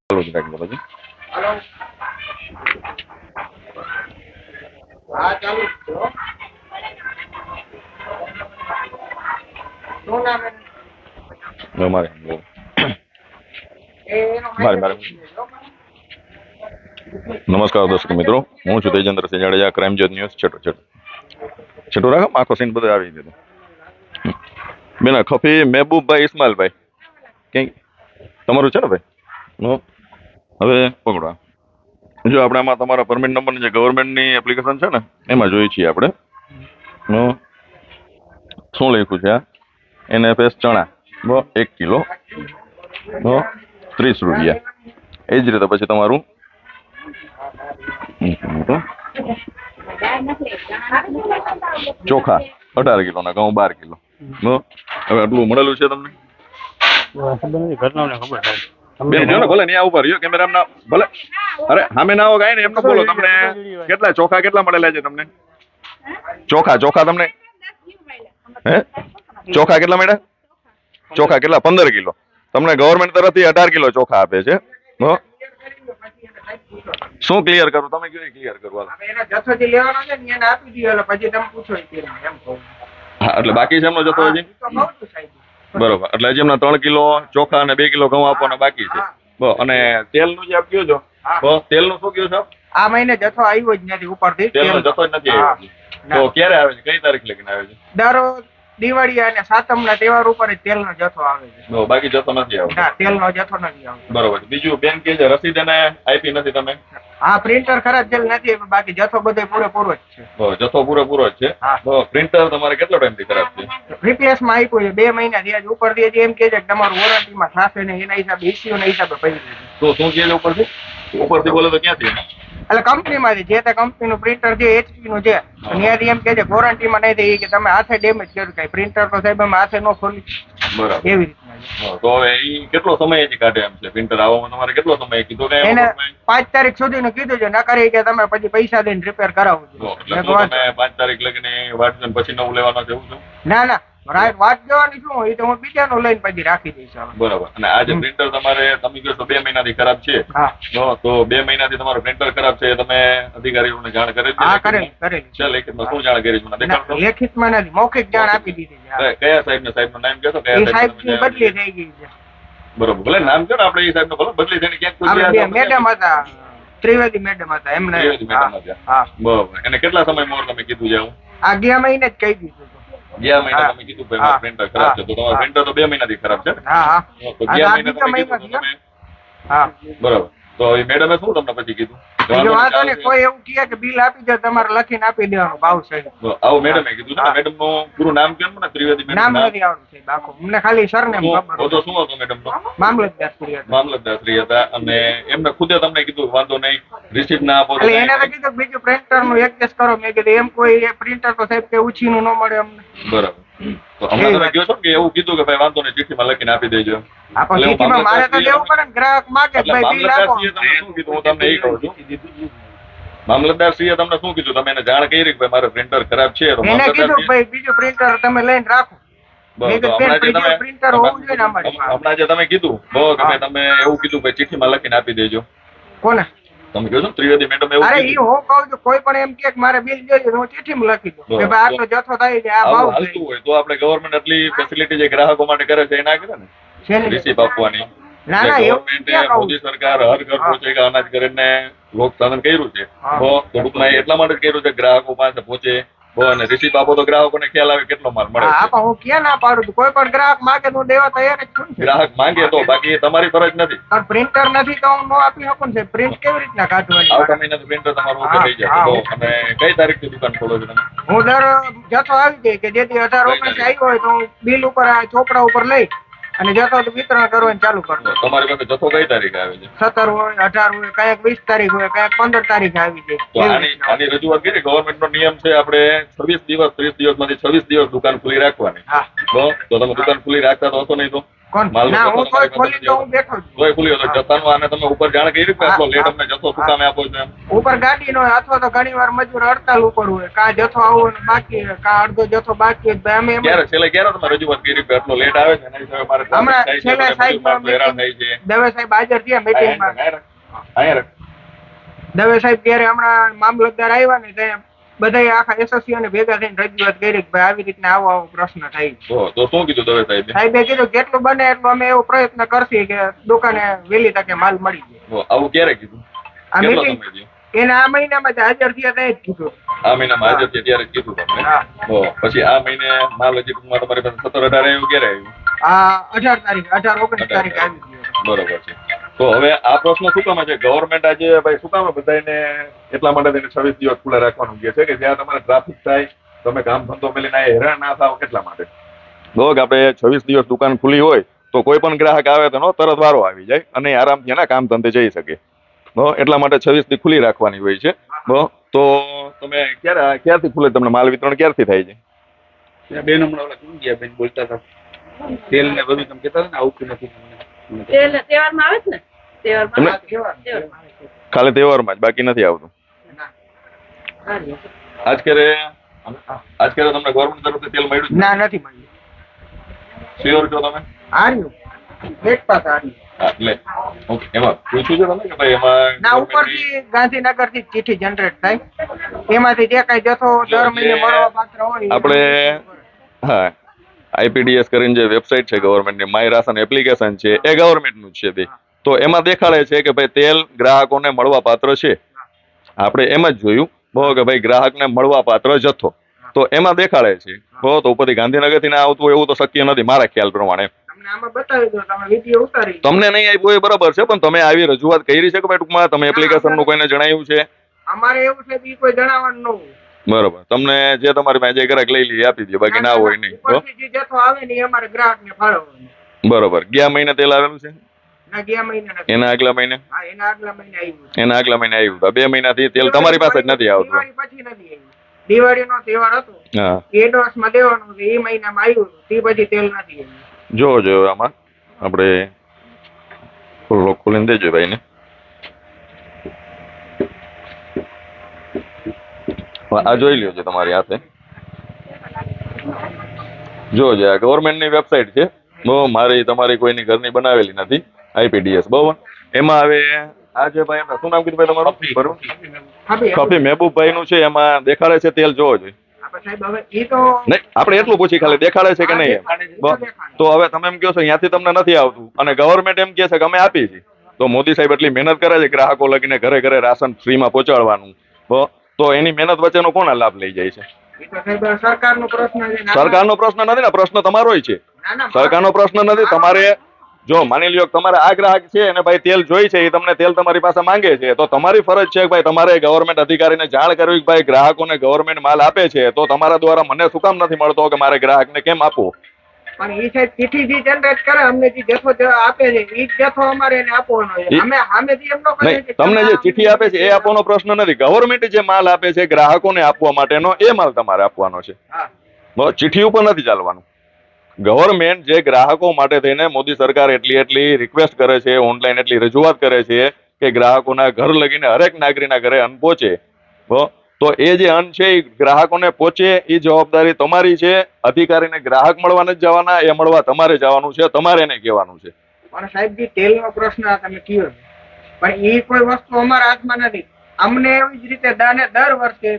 ચાલુ જ રાખજો પછી. हेलो हाँ चालू छो શું નામ એનું? મારે એનો મારે મારે નમસ્કાર દર્શક મિત્રો, હું છું તેજેન્દ્રસિંહ જાડેજા, ક્રાઇમ જોત ન્યૂઝ. છેટું રાખો, આખો સીન બધું આવી ગયો. બેન ખફી મહેબૂબભાઈ ઇસ્માઇલભાઈ ક્યાંય તમારું છે ને ભાઈ? હવે પકડો. જો આપણે આમાં તમારા પરમિટ નંબરની જે ગવર્મેન્ટની એપ્લિકેશન છે ને એમાં જોઈએ છીએ આપણે. શું લખ્યું છે? NFS ચણા 1 કિલો 30 રૂપિયા. એ જ રીતે પછી તમારું ચોખા 18 કિલો ના ઘઉં 12 કિલો. હવે આટલું મળેલું છે તમને? બેન જો ને ભલે ત્યાં ઉભા રહ્યો કેમેરા ભલે. અરે સામે ના આવો કાંઈ ને એમને બોલો. તમને કેટલા ચોખા કેટલા મળેલા છે તમને? ચોખા તમને હે ચોખા કેટલા મળ્યા? ચોખા કેટલા? 15 કિલો. તમને ગવર્મેન્ટ તરફથી 18 કિલો ચોખા આપે છે. શું ક્લિયર કરું? તમે કયો ક્લિયર કરવા? એનો જથ્થો જે લેવાનો છે ને એને આપી દીધો એટલે પછી તમે પૂછો એમ કહું. હા એટલે બાકી છે એમનો જથ્થો હજી? બરોબર. એટલે હજી એમના 3 કિલો ચોખા અને 2 કિલો ઘઉં આપવાના બાકી છે. અને તેલનું જે આપ કયો છો, તેલનું શું કયો છો? આ મહિને જથ્થો આવ્યો જ નથી ઉપરથી. તેલનો જથ્થો જ નથી આવ્યો. તો ક્યારે આવે છે? કઈ તારીખ લગીને આવે છે? દર દિવાળી અને સાતમના તહેવાર ઉપર જ તેલનો જથ્થો આવે છે. બાકી જથ્થો નથી આવતો? ના, તેલનો જથ્થો નથી આવતો. બરોબર. બીજું બેન કે છે રસીદ એને આપી નથી તમે? હા, પ્રિન્ટર ખરાબ તેલ નથી, બાકી જથ્થો બધો પૂરેપૂરો જ છે. જથ્થો પૂરેપૂરો જ છે. પ્રિન્ટર તમારે કેટલો ટાઈમથી ખરાબ છે? રિપ્લેસમાં આપ્યું છે 2 મહિના થયા છે. ઉપરથી હજી એમ કે છે કે તમારું વોરંટીમાં થશે ને એના હિસાબે ઇસ્યુના હિસાબે પડી છે. તો શું કહે છે ઉપરથી? ઉપરથી બોલે તો ક્યાંથી? એટલે કંપનીમાંથી જે તે કંપનીનું પ્રિન્ટર છે HP નું છે, ત્યાંથી એમ કે છે વોરંટીમાં નહીં થઈ કે તમે હાથે ડેમેજ કર્યું કઈ પ્રિન્ટર તો સાહેબ અમે હાથે ન ખોલી. બરાબર. એવી રીતના. તો હવે ઈ કેટલો સમય હજી કાઢે એમ છે? પ્રિન્ટર આવવામાં તમારે કેટલો સમય કીધો? એને 5 તારીખ સુધીનું કીધું છે, નકર કે તમે પછી પૈસા દઈને રિપેર કરાવવું છે. એટલે તમે 5 તારીખ લગીને વાટ જોઈને પછી નવું લેવાનું છે એવું છે? ના ના, વાત જોવાની શું હોય તો હું બીજાનું લઈને પછી રાખી દઈશ. બરાબર. અને આ જે પ્રિન્ટર તમારે તમે કહો છો 2 મહિનાથી ખરાબ છે, તો 2 મહિનાથી તમારું પ્રિન્ટર ખરાબ છે તમે અધિકારીઓને જાણ કરેલી? હા, કરેલી છે. લેખિતમાં શું જાણ કરી છે? લેખિતમાં નથી, મૌખિક જાણ આપી દીધી છે. કયા સાહેબનું નામ કહેશો? કયા સાહેબ બદલી થઈ ગઈ છે. બરોબર. ભલે નામ કહો ને, આપણે એ સાહેબનું ભલે બદલી થઈને ક્યાંક મેડમ હતા, ત્રિવેદી મેડમ હતા એમને. બરોબર. એને કેટલા સમય મોર તમે કીધું છે? આ ગયા મહિને જ કહી દીધું. ગયા મહિના તમે કીધું ભાઈ મારું પ્રિન્ટર ખરાબ છે, તો તમારું પ્રિન્ટર તો 2 મહિનાથી ખરાબ છે? હા. તો ગયા મહિને તમે કીધું તમે. હા બરોબર. તો એ મેડમે શું તમને પછી કીધું? વાંધો નહીં, કોઈ એવું કહે કે બિલ આપી દો તમારે લખીને આપી દેવાનું ભાવ છે. આવું મેડમે કીધું છે. મેડમ નું પૂરું નામ કેમ ને? ત્રિવેદી મેડમ. નામ નથી આવડતું સાહેબ આખું, અમને ખાલી સરનેમ ખબર. તો શું હતો મેડમ નો? મામલતદાર શ્રી હતા. મામલતદાર શ્રી હતા. અને એમને ખુદે તમને કીધું વાંધો નહીં, રિસીપ્ટ ના આપો? એટલે એને તો કીધું બીજું પ્રિન્ટર નું એડજસ્ટ કરો. મેં કીધું એમ કોઈ પ્રિન્ટર તો સાહેબ કે ઉછીનું ન મળે અમને. બરાબર. તો હમણાં તમે કહો છો કે એવું કીધું કે ભાઈ વાંધો નહીં, ચિઠ્ઠીમાં લખીને આપી દેજો. મારે તો દેવું પડે ને, ગ્રાહક માગે ભાઈ બિલ આપો. તમને શું કીધું હું તમને એ કહું છું. મામલતદારશ્રીએ તમને શું કીધું? તમે એને જાણ કરી કે ભાઈ મારું પ્રિન્ટર ખરાબ છે? તો એને કીધું ભાઈ બીજું પ્રિન્ટર તમે લઈને રાખો. હમણાં જે તમે કીધું તમે એવું કીધું ભાઈ ચિઠ્ઠીમાં લખીને આપી દેજો. કોને તમે કહો છો ત્રિવેદી મેડમ એવું? અરે ઈ હું કહું છું, કોઈ પણ એમ કે મારે બિલ જોઈએ હું ચિઠ્ઠીમાં લખી દઉં કે ભાઈ આટલો જથ્થો થાય છે, આ ભાવ હાલતું હોય તો આપણે ગવર્મેન્ટ આટલી ફેસિલિટી જે ગ્રાહકો માટે કરે છે એ ના કરે ને, રિસીપ આપવાની. ના ના, ગવર્મેન્ટે મોદી સરકાર હર ઘર પહોંચેગા અનાજ કરીને લોકસાધન કર્યું છે. તો ટૂંકમાં એટલા માટે જ કર્યું છે ગ્રાહકો પાસે પહોંચે અને રિસીપ આપો તો ગ્રાહકોને ખ્યાલ આવે કેટલો માલ મળે. હું ક્યાં ના પાડું છું, કોઈ પણ ગ્રાહક માંગે હું દેવા તૈયાર જ છું. ગ્રાહક માંગે તો, બાકી તમારી ફરજ નથી. પણ પ્રિન્ટર નથી તો હું ન આપી શકું ને. પ્રિન્ટ કેવી રીતના કાઢવાની? આવતા મહિના પ્રિન્ટર તમારું ઓકે થઈ જાય. અને કઈ તારીખથી દુકાન ખોલો છો તમે? હું દર જથ્થો આવી જાય કે જેથી 18-19 આવ્યો હોય તો હું બિલ ઉપર ચોપડા ઉપર લઈ અને જથ્થો વિતરણ કરવાનું ચાલુ કરી દઉં. તમારી પાસે જથ્થો કઈ તારીખે આવે છે? 17 હોય, 18 હોય, કયાક 20 તારીખ હોય, કયાક 15 તારીખે આવી જાય. તો આની રજૂઆત કરી. ગવર્મેન્ટ નો નિયમ છે આપણે 26 દિવસ 30 દિવસમાંથી 26 દિવસ દુકાન ખુલ્લી રાખવાની. તો તમે દુકાન ખુલ્લી રાખતા તો હશો નહીં? તો કોણ માલનો ના જથ્થો હું તમારી કોઈ પાસે ખોલી તો હું નથી બેઠો જ છું. તોય ખુલ્લી હતો હા. જથ્થાનું આને તમે ઉપર જાણ કરી કે આટલો લેટ હા. અમને જથ્થો શું કામે આપો છો એમ ઉપર ગાડીનો અથવા તો ઘણી વાર મજૂર હડતાલ ઉપર હોય કા જથ્થો આવવાનો બાકી હોય, કા અડધો જથ્થો બાકી હોય. ભાઈ અમે એમ જ- ક્યારે છેલ્લે ક્યારે તમે રજૂઆત કરી કે આટલો લેટ આવે છે એના હિસાબે મારે હમણાં traffic થાય છે, છેલ્લે મને સાહેબ મજૂર માણસો હેરાન થાય છે. દવે સાહેબ હાજર થયા મીટિંગમાં. અહીંયા રાખ. દવે સાહેબ ત્યારે હમણાં મામલતદાર આવ્યા ને ત્યાં બધા આખા એસોસિએશને ભેગા થઈને રજૂઆત કરી કે ભાઈ આવી રીતના આવો આવો પ્રશ્ન થાય છે. તો શું કીધું દવે સાહેબે? સાહેબે કીધું જેટલું બને એટલું અમે એવો પ્રયત્ન કરશી કે દુકાને વહેલી તકે માલ મળી જાય. આવું ક્યારે કીધું? આ કેટલો મીટિંગ સમય થયો? એને આ મહિનામાં જ હાજર થયા ત્યાં જ કીધું. આ મહિનામાં હાજર છે ત્યારે જ કીધું તમને. હા. પછી આ મહિને માલ હજી ટૂંકમાં તમારી પાસે 17-18 આવ્યું ક્યારે આવ્યું? આ 18 તારીખ 18-19 તારીખે આવી ગયો. બરોબર છે. તો હવે આ પ્રશ્ન શું કામ છે? ગવર્મેન્ટ આજે ભાઈ શું કામ બધાને એટલા માટે થઈને 26 દિવસ ખુલ્લા રાખવાનું કહે છે કે જ્યાં તમારે ટ્રાફિક થાય, તમે કામ ધંધો મેલીને આ હેરાન ના થાવ એટલા માટે. જો કે આપણે 26 દિવસ દુકાન ખુલ્લી હોય તો કોઈ પણ ગ્રાહક આવે તો તરત વારો આવી જાય અને આરામથી એના કામ ધંધે જઈ શકે. એટલા માટે 26 દી ખુલ્લી રાખવાની હોય છે. તો તમે ક્યારથી ખુલે? તમને માલ વિતરણ ક્યારથી થાય છે? બેન હમણાં ઓલા કોણ ગયા બેન બોલતા હતા તેલ ને બધું તમે કહેતા હતા ને આવતું નથી તમને. તેલ તહેવારમાં આવે છે ને તહેવારમાં હા, તહેવાર. ખાલી તહેવારમાં જ, બાકી નથી આવતું. આજ ક્યારે તમને ગવર્મેન્ટ તરફથી તેલ મળ્યું છે? ના નથી મળ્યું. શ્યોર છો તમે? હાર્યું એક પાસ હાર્યું. હા, લે. ઓકે. એમાં પૂછ્યું છે તમે કે ભાઈ એમાં ના government ની- ઉપરથી ગાંધીનગર થી ચિઠ્ઠી જનરેટ થાય એમાંથી જે કઈ જથ્થો દર મહિને મળવા પાત્ર હોય એ આપણે હા આઈપીડીએસ કરીને જે વેબસાઇટ છે ગવર્મેન્ટની, માય રાશન એપ્લિકેશન છે, એ ગવર્મેન્ટનું જ છે તે. તો એમાં દેખાડે છે કે ભાઈ તેલ ગ્રાહકોને મળવા પાત્ર છે. આપણે એમ જ જોયું કે ભાઈ ગ્રાહકને મળવા પાત્ર જથ્થો તો એમાં દેખાડે છે. તો ઉપરથી ગાંધીનગરથી ના આવતું હોય એવું તો શક્ય નથી મારા ખ્યાલ પ્રમાણે. તમને આમાં બતાવી દો, તમે વિડીયો ઉતારી તમને નહીં આપ્યું એ બરાબર છે, પણ તમે આવી રજૂઆત કરી છે કે ભાઈ ટૂંકમાં તમે એપ્લિકેશનનું કોઈને જણાવ્યું છે? અમારે એવું છે કે ઈ કોઈ જણાવવાનું ન હોય. બરોબર. તમને જે તમારી પાસે જે ગ્રાહક લઈ લે આપી દે, બાકી ના હોય નહીં. ઉપરથી જે જથ્થો આવે ને એ અમારે ગ્રાહકને ફાળવવાનો. બરોબર. ગયા મહિને તેલ આવેલું છે? ના ગયા મહિને નથી. એના આગલા મહિને? હા, એના આગલા મહિને આવ્યું છે. એના આગલા મહિને આવ્યું. 2 મહિનાથી તેલ તમારી પાસે જ નથી આવતું. દિવાળી પછી નથી આવ્યું. દિવાળીનો તહેવાર હતો હા, એડવાન્સમાં દેવાનું હતું, એ મહિનામાં આવ્યું હતું, તે પછી તેલ નથી આવ્યું. જો આમાં આપણે ખોલીને દેજો ભાઈને. આ જોઈ લ્યો છે તમારી હાથે. જો આ ગવર્મેન્ટની વેબસાઇટ છે. મારી તમારી કોઈની ઘરની બનાવેલી નથી. આઈપીડીએસ બરોબર. એમાં હવે આ જે ભાઈ શું નામ કીધું ભાઈ તમારું? બરોબર. હા, કફી મહેબૂબભાઈ નું છે. એમાં દેખાડે છે તેલ જોવો જોઈએ. આપણે સાહેબ હવે ઈ તો નહીં, આપણે એટલું પૂછી ખાલી દેખાડે છે કે નહીં એમ. તો હવે તમે એમ કહો છો ત્યાંથી તમને નથી આવતું અને ગવર્મેન્ટ એમ કહે છે કે અમે આપી છીએ. તો મોદી સાહેબ એટલી મહેનત કરે છે ગ્રાહકો લગીને ઘરે ઘરે રાશન ફ્રીમાં પહોંચાડવાનું, તો એની મહેનત વચ્ચેનો કોના લાભ લઈ જાય છે? ઈ તો સાહેબ સરકારનો પ્રશ્ન છે. સરકારનો પ્રશ્ન નથી ને, પ્રશ્ન તમારોય છે. ના, ના, સરકારનો પ્રશ્ન નથી. તમારે જો માની લ્યો કે તમારે આ ગ્રાહક છે અને ભાઈ તેલ જોઈ છે, એ તમને તેલ તમારી પાસે માંગે છે, તો તમારી ફરજ છે કે ભાઈ તમારે ગવર્મેન્ટ અધિકારીને જાણ કરવી કે ભાઈ ગ્રાહકોને ગવર્મેન્ટ માલ આપે છે, તો તમારા દ્વારા મને શું કામ નથી મળતો કે મારે ગ્રાહકને કેમ આપવો? પણ ઈ સાહેબ ચિઠ્ઠી જે જનરેટ કરે અમને જે જથ્થો આપે છે ઈ જ જથ્થો અમારે એને આપવાનો છે. અમે સામેથી એમ ન કહીએ નહીં, કે તમને જે ચિઠ્ઠી આપે છે એ આપવાનો પ્રશ્ન નથી. ગવર્મેન્ટ જે માલ આપે છે ગ્રાહકોને આપવા માટેનો, એ માલ તમારે આપવાનો છે. હા. ચિઠ્ઠી ઉપર નથી ચાલવાનું. ગવર્મેન્ટ જે ગ્રાહકો માટે થઈને મોદી સરકાર એટલી રિક્વેસ્ટ કરે છે, ઓનલાઈન એટલી રજૂઆત કરે છે કે ગ્રાહકોના ઘર લગીને હરેક નાગરિકના ઘરે અન્ન પહોંચે, તો એ જે અન્ન છે એ ગ્રાહકોને પહોંચે એ જવાબદારી તમારી છે. અધિકારીને ગ્રાહક મળવા નથી જવાના, એ મળવા તમારે જવાનું છે, તમારે એને કહેવાનું છે. પણ સાહેબ જે તેલનો પ્રશ્ન આ તમે કયો છો, પણ ઈ કોઈ વસ્તુ અમારા હાથમાં નથી. અમને એવી જ રીતે દર વર્ષે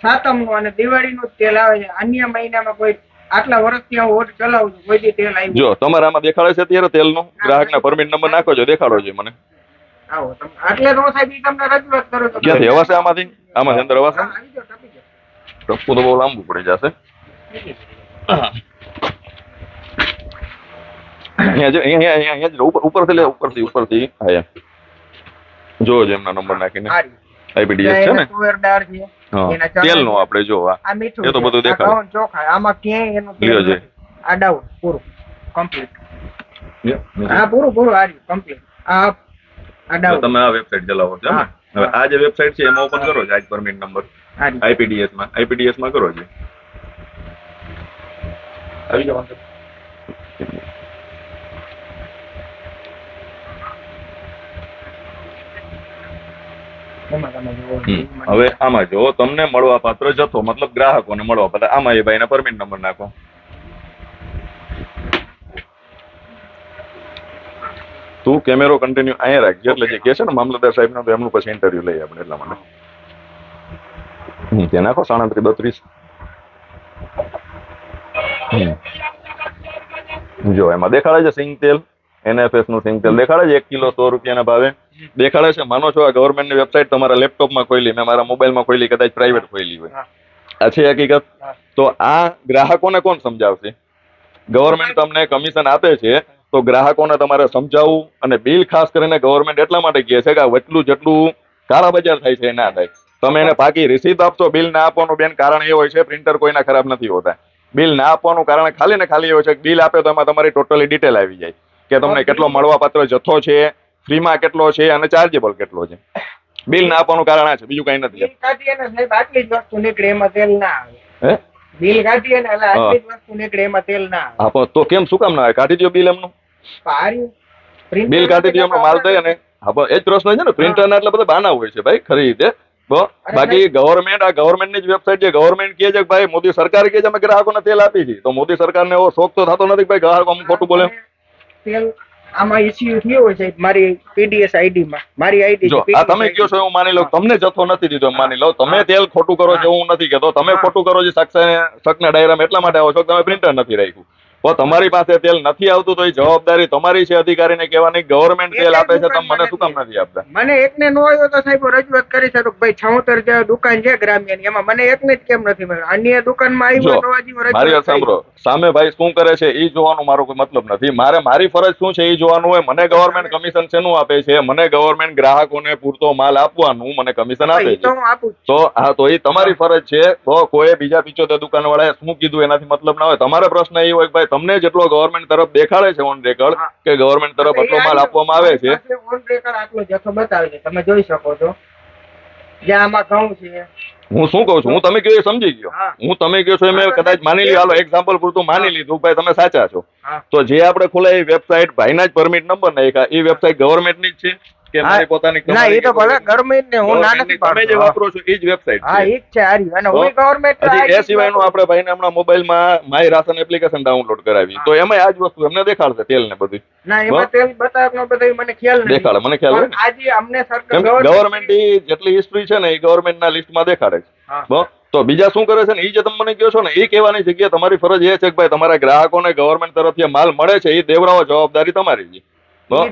સાતમનું અને દિવાળીનું જ તેલ આવે છે. અન્ય મહિનામાં કોઈ આટલા વર્ષથી હું ઓટ ચલાવું છું, કોઈ દી તેલ આવ્યું જો તમારે આમાં દેખાડે છે અત્યારે તેલનો ગ્રાહકના પરમિટ નંબર નાખો છો, દેખાડો છો મને. આવો તમે એટલે તો હું સાહેબ ઈ તમને રજૂઆત કરું છું. ક્યાંથી હવાશે? આમાંથી અંદર હવાશે? હા, આવી જાઓ, ટપી જાઓ. ટપકું તો બહુ લાંબુ પડી જશે. અહીંયા જો અહીંયા જ ઉપરથી લે, ઉપરથી હા જોજો એમના નંબર નાખીને. આ રહ્યું. આઈપીડીએસ છે ને? તુવેર દાળ છે, હા, એના ચણા તેલનો છે. આપણે જો આ મીઠું એ તો છે, બધું આ દેખાડે. ઘઉં ચોખા, આમાં ક્યાંય એનું તેલ લ્યો છે. નથી. આ ડાઉન પૂરું કમ્પ્લીટ. આ પૂરું આ રહ્યું કમ્પ્લીટ. આ ડાઉન તમે આ વેબસાઇટ ચલાવો છો ને? હા. હવે આ જે વેબસાઇટ છે એમાં ઓપન કરો છો આજ પરમિટ નંબર આ રહ્યું. આઈપીડીએસ માં કરો છો. આવી જાવ અંદર. એમાં તમે જુઓ. હવે આમાં જો તમને મળવા પાત્ર જથ્થો મતલબ ગ્રાહકોને મળવા પાત્ર આમાં એ ભાઈને પરમિટ નંબર નાખો. તું કેમેરો કન્ટિન્યુ અહીંયા રાખજે એટલે જે કે છે ને મામલતદાર સાહેબ તો એમનું પછી ઇન્ટરવ્યુ લઈએ આપણે એટલા માટે. ત્યાં નાખો 3732. જો એમાં દેખાડે છે સિંગ તેલ, NFS નું સિંગ તેલ દેખાડે છે 1 કિલો 100 રૂપિયાના ભાવે દેખાડે છે. માનો છો આ ગવર્મેન્ટની વેબસાઇટ તમારા લેપટોપમાં ખોલી, મેં મારા મોબાઈલમાં ખોલી, કદાચ પ્રાઇવેટ ખોલી હોય, આ છે હકીકત. તો આ ગ્રાહકોને કોણ સમજાવશે? ગવર્મેન્ટ તમને કમિશન આપે છે તો ગ્રાહકોને તમારે સમજાવવું. અને બિલ ખાસ કરીને ગવર્મેન્ટ એટલા માટે કહે છે કે આ વટલું જેટલું કાળા બજાર થાય છે એ ના થાય. તમે એને પાકી રિસીપ્ટ આપશો. બિલ ના આપવાનું બેન કારણ એ હોય છે, પ્રિન્ટર કોઈના ખરાબ નથી હોતા. બિલ ના આપવાનું કારણ ખાલી ને ખાલી એ હોય છે કે બિલ આપે તો એમાં તમારી ટોટલી ડિટેલ આવી જાય કે તમને કેટલો મળવાપાત્ર જથ્થો છે, ફ્રીમાં કેટલો છે અને ચાર્જેબલ કેટલો છે. બિલ ના આપવાનું કારણ આ છે, બીજું કઈ નથી. બિલ કાઢીએ ને સાહેબ આટલી જ વસ્તુ નીકળે એમાં તેલ ના આવે. હે બિલ કાઢીએ ને એટલે આટલી જ વસ્તુ નીકળે એમાં તેલ ના આવે. હા પણ તો કેમ શું કામ ના આવે? કાઢી દો બિલ એમનું, બિલ કાઢી દો એમનો માલ દઈએ ને. હા પણ એ જ પ્રશ્ન છે ને, પ્રિન્ટર ના એટલે બધા બાના હોય છે ભાઈ ખરી રીતે. બાકી ગવર્મેન્ટ, આ ગવર્મેન્ટની જ વેબસાઇટ છે. ગવર્મેન્ટ કહે છે કે ભાઈ મોદી સરકાર કહે છે અમે ગ્રાહકોને તેલ આપી છે, તો મોદી સરકારને એવો શોખ તો થતો નથી કે ભાઈ ગ્રાહકો અમુક ખોટું બોલે. તેલ આમાં ઇસ્યુ થયો હોય છે મારી PDS ID માં. મારી ID જો આ તમે કહો છો એવું માની લો, તમને જથ્થો નથી દીધો એમ માની લો, તમે તેલ ખોટું કરો છો એવું નથી કહેતો, તમે ખોટું કરો છો શકના ડાયરામાં એટલા માટે આવો છો કે તમે પ્રિન્ટર નથી રાખ્યું. તો તમારી પાસે તેલ નથી આવતું તો એ જવાબદારી તમારી છે અધિકારીને કહેવાની. ગવર્મેન્ટ તેલ આપે છે, તમે મને શું કામ નથી આપતા? મને એકને નો આવ્યો તો સાહેબ રજૂઆત કરી છે કે ભાઈ 76 જે દુકાન છે ગ્રામ્યની એમાં મને એકને જ કેમ નથી મળ્યો? અન્ય દુકાનમાં આવ્યો તો હજી મારી વાત રજૂઆત સાંભળો, સામે ભાઈ શું કરે છે એ જોવાનું મારો કોઈ મતલબ નથી. મારી ફરજ શું છે એ જોવાનું હોય. મને ગવર્મેન્ટ કમિશન શેનું આપે છે? મને ગવર્મેન્ટ ગ્રાહકોને પૂરતો માલ આપવાનું મને કમિશન આપે છે. તો હું આપું જ. તો હા, તો એ તમારી ફરજ છે. તો કોઈ બીજા 75 દુકાનવાળાએ શું કીધું એનાથી મતલબ ના હોય. તમારો પ્રશ્ન એ હોય કે ભાઈ તમને જેટલો ગવર્મેન્ટ તરફ દેખાડે છે ઓન રેકોર્ડ કે ગવર્મેન્ટ તરફ આટલો માલ આપવામાં આવે છે, ઓન રેકોર્ડ આટલો જથ્થો બતાવે છે, તમે જોઈ શકો છો. જ્યાં આમાં ઘઉં છે. હું શું કહું છું, હું તમે કહ્યું એ સમજી ગયો. હું તમે કહ્યો છો એ મેં કદાચ માની લીધું, હાલો એક્ઝામ્પલ પૂરતું માની લીધું ભાઈ તમે સાચા છો. તો જે આપણે ખોલાય એ વેબસાઇટ ભાઈના જ પરમિટ નંબર નાખ્યા, એ વેબસાઇટ ગવર્મેન્ટની જ છે કે મારી પોતાની? ના, એ તો ભલે ગવર્મેન્ટ ને હું ના નથી તમે જે વાપરો છો એ જ વેબસાઇટ હા, છે. ઈ જ છે આરી. અને હું ગવર્મેન્ટ હજી એ સિવાયનું આપણે ભાઈને હમણાં મોબાઈલમાં માય રાશન એપ્લિકેશન ડાઉનલોડ કરાવી, તો એમાં આ જ વસ્તુ એમને દેખાડશે તેલ ને બધું. ના, એમાં તેલ બતાવે ન બતાવે મને ખ્યાલ નથી. દેખાડે, મને ખ્યાલ હોય ને. આજે અમને સરકાર ગવર્મેન્ટ જેટલી હિસ્ટ્રી છે ને એ ગવર્મેન્ટના લિસ્ટમાં દેખાડે છે. તો બીજા શું કરે છે ને એ જે તમે મને કહો છો ને એ કહેવાની જગ્યાએ તમારી ફરજ એ છે કે ભાઈ તમારા ગ્રાહકોને ગવર્મેન્ટ તરફથી માલ મળે છે એ દેવડાવો જવાબદારી તમારી છે.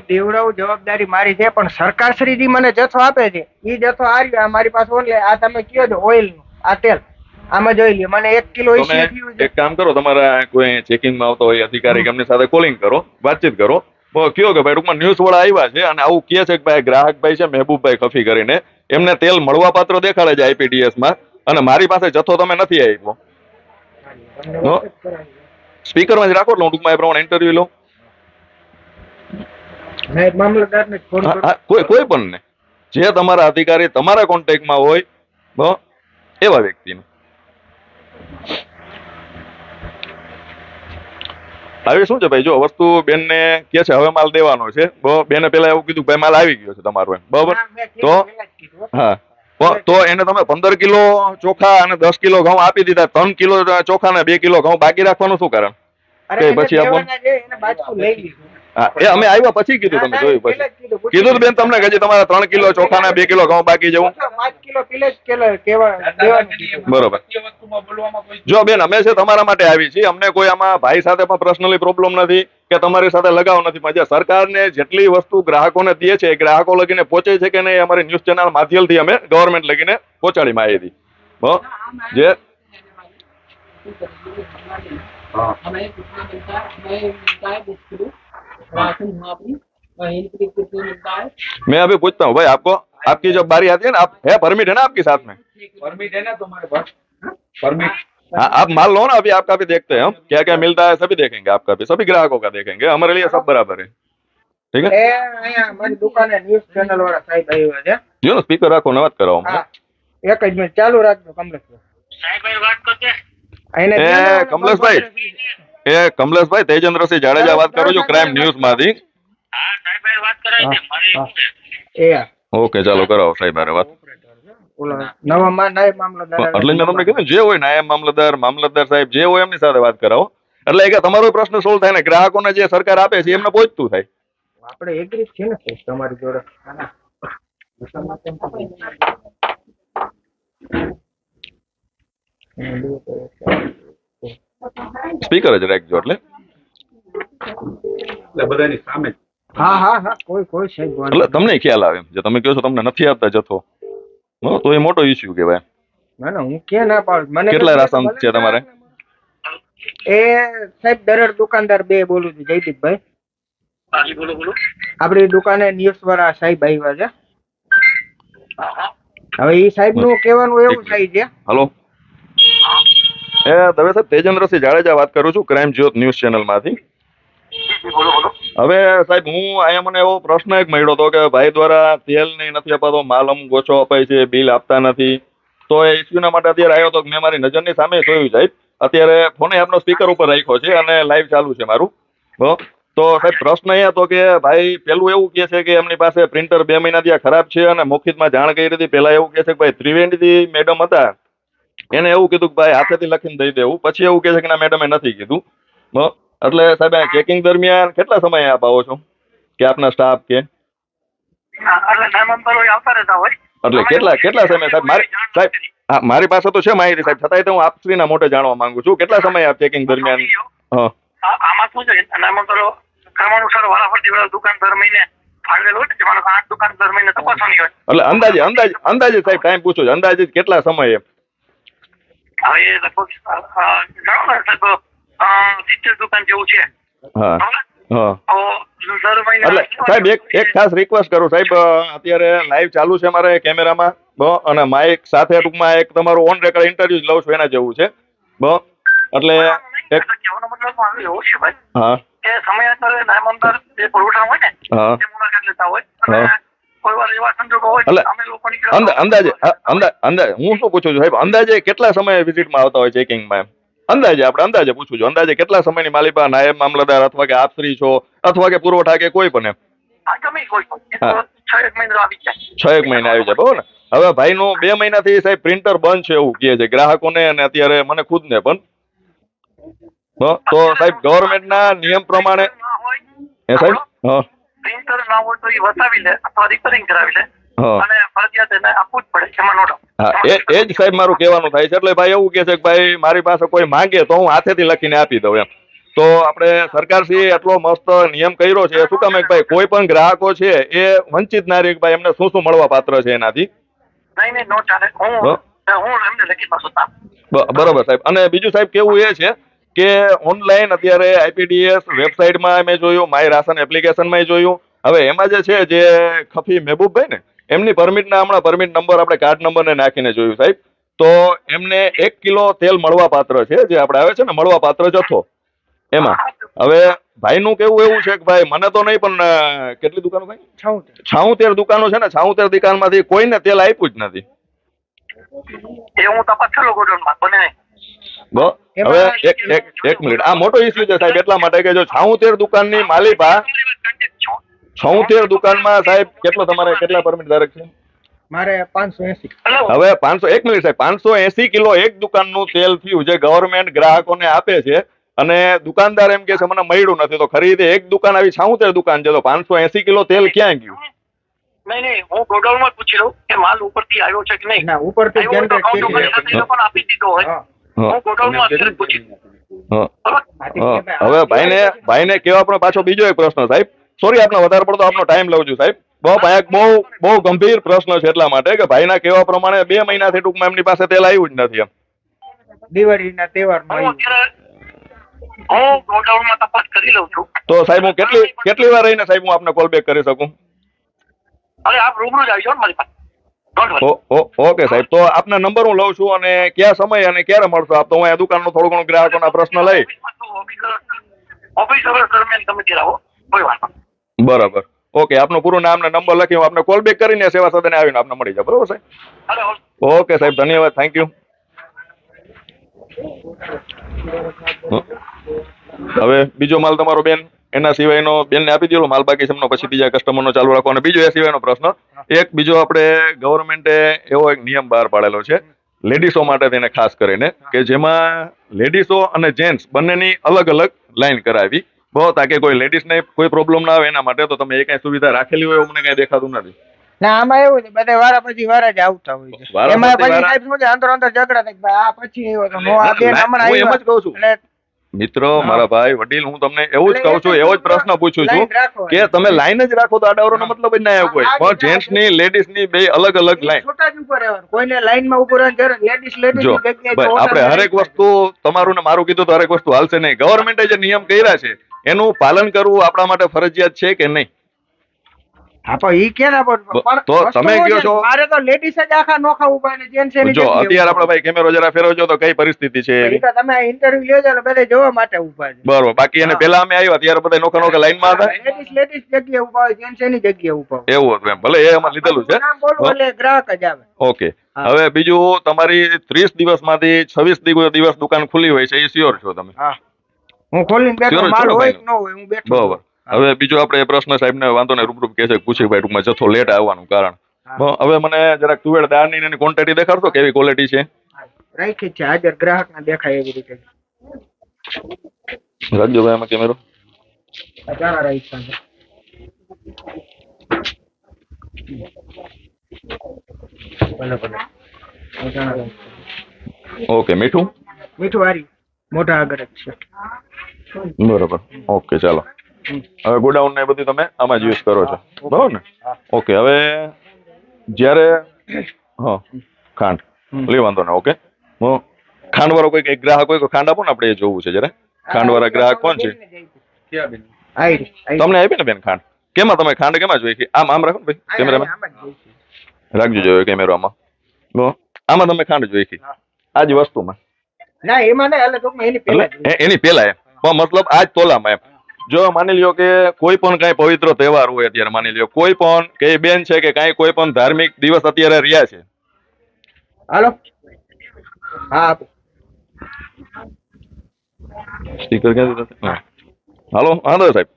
દેવડાવું જવાબદારી મારી છે, પણ સરકાર શ્રીજી મને જથ્થો આપે છે એ જથ્થો આ રહ્યો. આ મારી પાસે ઓનલાઈન આ તમે કહો છો ઓઇલ નું આ તેલ આમાં જોઈ લ્યો. મને 1 કિલો એક કામ કરો, તમારા કોઈ ચેકિંગમાં આવતો હોય અધિકારી કે એમની સાથે કોલિંગ કરો, વાતચીત કરો, કયો કે ભાઈ ટૂંકમાં ન્યૂઝ વાળા આવ્યા છે અને આવું કહે છે કે ભાઈ ગ્રાહક ભાઈ છે મહેબૂબભાઈ ખફી કરીને, એમને તેલ મળવા પાત્ર દેખાડે છે IPDS માં અને મારી પાસે જથ્થો તમે નથી આપ્યો. સ્પીકરમાં જ રાખો એટલે હું ટૂંકમાં એ પ્રમાણે ઇન્ટરવ્યુ લઉં. મામલતદારને ફોન કરો. કોઈ પણ ને જે તમારા અધિકારી તમારા કોન્ટેક્ટમાં હોય એવા વ્યક્તિને. હવે શું છે ભાઈ, જો વસ્તુ બેનને કે છે હવે માલ દેવાનો છે, બેને પેલા એવું કીધું ભાઈ માલ આવી ગયો છે તમારો એમ, બરાબર? તો હા, તો એને તમે 15 કિલો ચોખા અને 10 કિલો ઘઉં આપી દીધા, 3 કિલો ચોખા ને 2 કિલો ઘઉં બાકી રાખવાનું શું કારણ? પછી આપો. હા, એ અમે આવ્યા પછી કીધું, તમે જોયું પછી કીધું બેન તમને કે તમારા 3 કિલો ચોખા ને 2 કિલો ઘઉં બાકી જવું. 5 કિલો પેલે જ બરોબર. જો બેન અમે છે તમારા માટે આવી છીએ, અમને કોઈ આમાં ભાઈ સાથે પણ પર્સનલી પ્રોબ્લેમ નથી કે તમારી સાથે લગાવ નથી. પણ જે સરકારને જેટલી વસ્તુ ગ્રાહકોને દે છે એ ગ્રાહકો લગીને પહોંચે છે કે નહીં, અમારી ન્યૂઝ ચેનલ માધ્યમથી અમે ગવર્મેન્ટ લગીને પહોંચાડી માહિતી. જે मैं अभी पूछता हूँ भाई, आपको आपकी जब बारी आती है ना, आप है परमिट है ना आपके साथ में? परमिट है ना तुम्हारे पास? परमिट? हाँ, आप माल लो ना, अभी आपका भी देखते हैं हम क्या क्या मिलता है, सभी देखेंगे आपका भी, सभी ग्राहकों का देखेंगे, हमारे लिए सब बराबर है. ठीक है? મારી દુકાને ન્યૂઝ ચેનલ વાળા સાહેબ આવ્યા છે. જો ને સ્પીકર રાખો ને વાત કરાવો મને. એક જ મિનિટ ચાલુ રાખજો કમલેશભાઈ. સાહેબ વાત કરતે કમલેશભાઈ, કમલેશભાઈ તેજેન્દ્રસિંહ જાડેજા વાત કરું છું ક્રાઇમ ન્યૂઝ માંથી. હા સાહેબ વાત કરાવી દે મારે એ ઓકે ચાલો કરાવો સાહેબ હારે વાત. ઓલા નવા નાયબ મામલતદાર એટલે જ મેં તમને કીધું ને, જે હોય નાયબ મામલતદાર સાહેબ જે હોય એમની સાથે વાત કરાવો, એટલે એ કે તમારો પ્રશ્ન સોલ્વ થાય ને ગ્રાહકોને જે સરકાર આપે છે એમને પહોંચતું થાય. આપણે એગ્રી છે ને સાહેબ તમારી જોડે. સ્પીકર જ રાખજો એટલે બધાની સામે જ. હા હા હા કોઈ સાહેબ વાંધો એટલે તમને ખ્યાલ આવે એમ, જે તમે કહો છો તમને નથી આપતા જથ્થો, તો એ મોટો ઇસ્યુ કહેવાય. ના ના હું ક્યાં ના પાડું. મને કેટલા રાશન છે તમારે? એ સાહેબ દરેક દુકાનદાર બે બોલું છું જયદીપભાઈ. બોલો બોલો. આપણી દુકાને ન્યૂઝ વાળા સાહેબ આવ્યા છે. હવે એ સાહેબ નું કહેવાનું એવું થાય છે. હલો, એ દવે સાહેબ તેજેન્દ્રસિંહ જાડેજા વાત કરું છું ક્રાઇમ જ્યોત ન્યૂઝ ચેનલ માંથી. હવે સાહેબ હું અહીંયા મને એવો પ્રશ્ન એક મળ્યો હતો કે ભાઈ દ્વારા તેલ નહીં નથી અપાતો, માલ અમુક ઓછો અપાય છે, બિલ આપતા નથી, તો એ ઇસ્યુના માટે અત્યારે આવ્યો હતો. મેં મારી નજરની સામે જોયું સાહેબ, અત્યારે ફોને આપનો સ્પીકર ઉપર રાખ્યો છે અને લાઈવ ચાલુ છે મારું. તો સાહેબ પ્રશ્ન એ હતો કે ભાઈ પેલું એવું કહે છે કે એમની પાસે પ્રિન્ટર 2 મહિના થયા ખરાબ છે અને મૌખિકમાં જાણ કરી હતી. પેલા એવું કહે છે કે ભાઈ ત્રિવેણી મેડમ હતા એને એવું કીધું કે ભાઈ હાથેથી લખીને દઈ દેવું, પછી એવું કહે છે કે ના મેડમે નથી કીધું. એટલે સાહેબ ચેકિંગ દરમિયાન કેટલા સમય આપ આવો છો કે આપના સ્ટાફ કે એટલે કેટલા સમય સાહેબ? મારી પાસે તો છે માહિતી સાહેબ, છતાંય હું આપશ્રીના મોઢે જાણવા માંગુ છું કેટલા સમય આપ ચેકિંગ દરમિયાન? આમાં શું છે ક્રમાનુસાર વારાફરતી દુકાન દર મહિને ફાળવેલ હોય ને, જેમાં 8 દુકાન દર મહિને તપાસવાની હોય. એટલે અંદાજે સાહેબ ટાઈમ પૂછો છો, અંદાજે કેટલા સમયે? હવે એ લગભગ જાણો ને સાહેબ 70 દુકાન જેવું છે. હા હા. તો દર મહિને એટલે સાહેબ એક ખાસ રિક્વેસ્ટ કરું સાહેબ, અત્યારે લાઈવ ચાલુ છે મારે કેમેરામાં અને માઇક સાથે ટૂંકમાં એક તમારું ઓન રેકોર્ડ ઇન્ટરવ્યુ લઉં છું એના જેવું છે. એટલે કહેવાનો મતલબ એવો છે ભાઈ હા કે સમયાંતરે નામંદર જે પુરવઠા હોય ને હા તે મુલાકાત લેતા હોય અને કોઈ વાર એવા સંજોગો હોય એટલે કે અમે લોકોની અંદાજે હું શું પૂછું છું સાહેબ, અંદાજે કેટલા સમયે વિઝિટમાં આવતા હોય ચેકિંગમાં એમ? અંદાજે આપણે અંદાજે પૂછું છું, અંદાજે કેટલા સમયની માલિકા નાયબ મામલતદાર અથવા કે આપશ્રી છો અથવા કે પુરવઠા કે કોઈ પણ એમ? આ ગમે કોઈ પણ 6 મહિના આવી જાય. 6 મહિના આવી જાય બરોબર ને. હવે ભાઈનું 2 મહિનાથી સાહેબ પ્રિન્ટર બંધ છે એવું કહે છે ગ્રાહકોને અને અત્યારે મને ખુદને પણ. તો સાહેબ ગવર્મેન્ટના નિયમ પ્રમાણે એ સાહેબ પ્રિન્ટર ના હોય તો એ વસાવી લે અથવા રિપેરિંગ કરાવી લે અને ફરજિયાત એને આપવું જ પડે, એમાં નો ડાઉટ. હા એ જ સાહેબ મારું કહેવાનું થાય છે. એટલે ભાઈ એવું કહે છે કે ભાઈ મારી પાસે કોઈ માંગે તો હું હાથેથી લખીને આપી દઉં એમ. તો આપણે સરકારશ્રીએ એટલો મસ્ત નિયમ કર્યો છે, શું કામ ભાઈ કોઈ પણ ગ્રાહકો છે એ વંચિત ના રહે, ભાઈ એમને શું મળવા પાત્ર છે એનાથી? નહીં નો ચાલે. હું એમને લખી પાછું. બરોબર સાહેબ. અને બીજું સાહેબ કેવું એ છે કે ઓનલાઈન અત્યારે આઈપીડીએસ વેબસાઇટમાં મેં જોયું, માય રાશન એપ્લિકેશનમાં જોયું. હવે એમાં જે છે જે ખફી મહેબૂબભાઈ ને એમની પરમિટના હમણાં પરમિટ નંબર આપણે કાર્ડ નંબરને નાખીને જોયું સાહેબ, તો એમને 1 કિલો તેલ મળવા પાત્ર છે, જે આપણે આવે છે ને મળવા પાત્ર જથ્થો એમાં. હવે ભાઈનું કેવું એવું છે કે ભાઈ મને તો નહીં પણ કેટલી દુકાનો ભાઈ? 76 દુકાનો છે ને, 76 દુકાનમાંથી કોઈને તેલ આપ્યું જ નથી. એ હું તપાસ કરું ગોડાઉનમાં બને નહીં. હવે એક મિનિટ, આ મોટો ઇસ્યુ છે સાહેબ એટલા માટે કે જો 76 દુકાનની માલિકા 76 દુકાનમાં સાહેબ કેટલા પરમિટ ધારક છે? મારે 580. હવે 500 એક મિનિટ સાહેબ, 580 કિલો એક દુકાનનું તેલ થયું જે ગવર્મેન્ટ ગ્રાહકોને આપે છે અને દુકાનદાર એમ કે છે મને મળ્યું નથી. તો ખરીદે એક દુકાન આવી 76 દુકાન છે, તો 580 કિલો તેલ ક્યાં ગયું? નહીં હું ગોડાઉનમાં પૂછી લઉં કે માલ ઉપરથી આવ્યો છે કે નહીં. ના ઉપરથી જનરેટ આપી દીધો હોય હું ગોડાઉનમાં પૂછી લઉં. હવે ભાઈને કેવા પણ પાછો બીજો એક પ્રશ્ન સાહેબ, સોરી આપનો વધારે પડતો આપનો ટાઈમ લઉં છું સાહેબ, બહુ ગંભીર પ્રશ્ન છે એટલા માટે કે ભાઈના કહેવા પ્રમાણે 2 મહિનાથી ટૂંકમાં એમની પાસે તેલ આવ્યું જ નથી એમ. દિવાળીના તહેવારમાં હું ગોડાઉનમાં તપાસ કરી લઉં છું. તો સાહેબ હું કેટલી વાર રહીને સાહેબ હું આપને કોલ બેક કરી શકું? અરે આપ રૂબરૂ જ આવી જાઓ મારી પાસે. ઓકે સાહેબ, તો આપના નંબર હું લઉં છું અને કયા સમય અને ક્યારે મળશો આપ? તો હું આ દુકાનનો થોડું ઘણું ગ્રાહકોના પ્રશ્ન લઈ ઓફિસ દરમિયાન તમે ત્યાં આવો, કોઈ વાત નહીં. બરાબર. ઓકે, આપનું પૂરું નામ ને નંબર લખી હું આપને કોલ બેક કરીને સેવા સદને આવીને આપને મળી જાય. બરોબર સાહેબ? ઓકે સાહેબ, ધન્યવાદ, થેન્ક યુ. હવે બીજો માલ તમારો બેન એના સિવાયનો બેનને આપી દેલો માલ બાકી છે એમનો, પછી બીજા કસ્ટમરનો ચાલુ રાખો. અને બીજો એ સિવાયનો પ્રશ્ન એક બીજો, આપણે ગવર્મેન્ટે એવો એક નિયમ બહાર પાડેલો છે લેડીઝો માટે તેને ખાસ કરીને, કે જેમાં લેડીઝો અને જેન્ટ્સ બંનેની અલગ અલગ લાઈન કરાવી બહુ, તાકે કોઈ લેડીઝને કોઈ પ્રોબ્લેમ ના આવે એના માટે. તો તમે એ કઈ સુવિધા રાખેલી હોય એવું મને કઈ દેખાતું નથી. ના આમાં એવું છે, બધા વારા પછી વારા જ આવતા હોય છે. વારા એમાં પછી પછી વારા- સાહેબ શું છે, અંદરો અંદર ઝઘડા થાય કે ભાઈ આ પછી આવ્યો તો નો, આ બેન હમણાં હું એમ જ આવ્યા. કહું છું એટલે મિત્રો, મારા ભાઈ વડીલ, હું તમને એવું જ કહું છું, એવો જ પ્રશ્ન પૂછું છું લાઈન રાખો. કે તમે લાઈન જ રાખો તો આડાવરોનો મતલબ જ ના આવે કોઈ. પણ જેન્ટ્સ ની લેડીઝ ની બે અલગ અલગ લાઈન. છૂટા જ ઉભા રહેવાનું, કોઈને લાઈન માં ઉભું રહેવાની જરૂર લેડીઝ જો ભાઈ, આપણે હરેક વસ્તુ તમારું ને મારું કીધું તો હરેક વસ્તુ હાલશે નહીં. ગવર્મેન્ટે જે નિયમ કર્યા છે એનું પાલન કરવું આપણા માટે ફરજિયાત છે કે નહીં? હા પણ ઈ કેના પર પણ તો વસ્તુ તમે શું કહો છે, છો- મારે તો લેડીઝ જ આખા નોખા ઉભા ને જેન્ટ્સ એની જો જગ્યાએ અત્યારે ઊભા. આપણે ભાઈ કેમેરો જરા ફેરવજો તો કઈ પરિસ્થિતિ છે ઈ એની. તો તમે ઇન્ટરવ્યુ લ્યો છો એટલે બધા જોવા માટે ઉભા છે. બરોબર. બાકી એને પેલા અમે આવ્યા ત્યારે બધા નોખા નોખા લાઈનમાં હતા. લેડીઝ જગ્યાએ ઉભા હોય, જેન્ટ્સ એની જગ્યાએ ઉભા હોય. એવું હતું એમ. ભલે એ અમારે લીધેલું છે. નામ બોલવું એટલે ગ્રાહક જ આવે. ઓકે. હા. હવે બીજું, તમારી 30 દિવસમાંથી 26 દિવસ દુકાન ખુલ્લી હોય છે, એ શ્યોર છો તમે? હા હું ખોલીને બેઠો, જરૂર, માલ જરૂર હોય ભાઈ. કે ન હોય હું બેઠો. બરોબર. હવે બીજો આપણે એ પ્રશ્ન સાહેબને વાંધો ને રૂબરૂ કે છે પૂછી ભાઈ ટૂંકમાં જથ્થો લેટ આવવાનું કારણ. હા. હવે મને જરાક તુવેર દાળની ને એની ક્વોન્ટિટી દેખાડશો કેવી ક્વોલિટી છે? રાખી છે હાજર, ગ્રાહક ને દેખાય એવી રીતે. રાખજો ભાઈ આમાં કેમેરો. જાણા રહી છે. ભલે ભલે. જાણા રહી છે. ઓકે. મીઠું મીઠું હારી મોઢા આગળ જ છે. બરોબર. ઓકે ચાલો. હવે ગોડાઉન ને એ બધું તમે આમાં જ યુઝ કરો છો, બરોબર ને? ઓકે. હવે જ્યારે હા ખાંડ લઈ વાંધો ને. ઓકે. ખાંડ વાળો કોઈ એક ગ્રાહક હોય તો ખાંડ આપો ને, આપણે એ જોવું છે જરા. ખાંડ વાળા ગ્રાહક કોણ છે? ક્યાં બેન? આયરી, આયરી. તમને આપી ને બેન ખાંડ? કેમાં તમે ખાંડ કેમાં જોઈ? આમ આમ રાખો ને ભાઈ, કેમેરામાં આમાં જ જોઈ છે. રાખજો જોયો કેમેરો આમાં. આમાં તમે ખાંડ જોઈ આ જ વસ્તુમાં? ના એમાં નહીં, એટલે ટૂંકમાં એની પહેલા જ એટલે જોઈ. એની પેલા એમ પણ મતલબ આ જ તોલામાં એમ. જો માની લ્યો કે કોઈ પણ કઈ પવિત્ર તહેવાર હોય, અત્યારે માની લ્યો કોઈ પણ કઈ બેન છે કે કઈ કોઈ પણ ધાર્મિક દિવસ અત્યારે રહ્યા છે, હાલો હા આપો. સ્ટીકર ક્યાંથી થશે? હા. હાલો હા સાહેબ.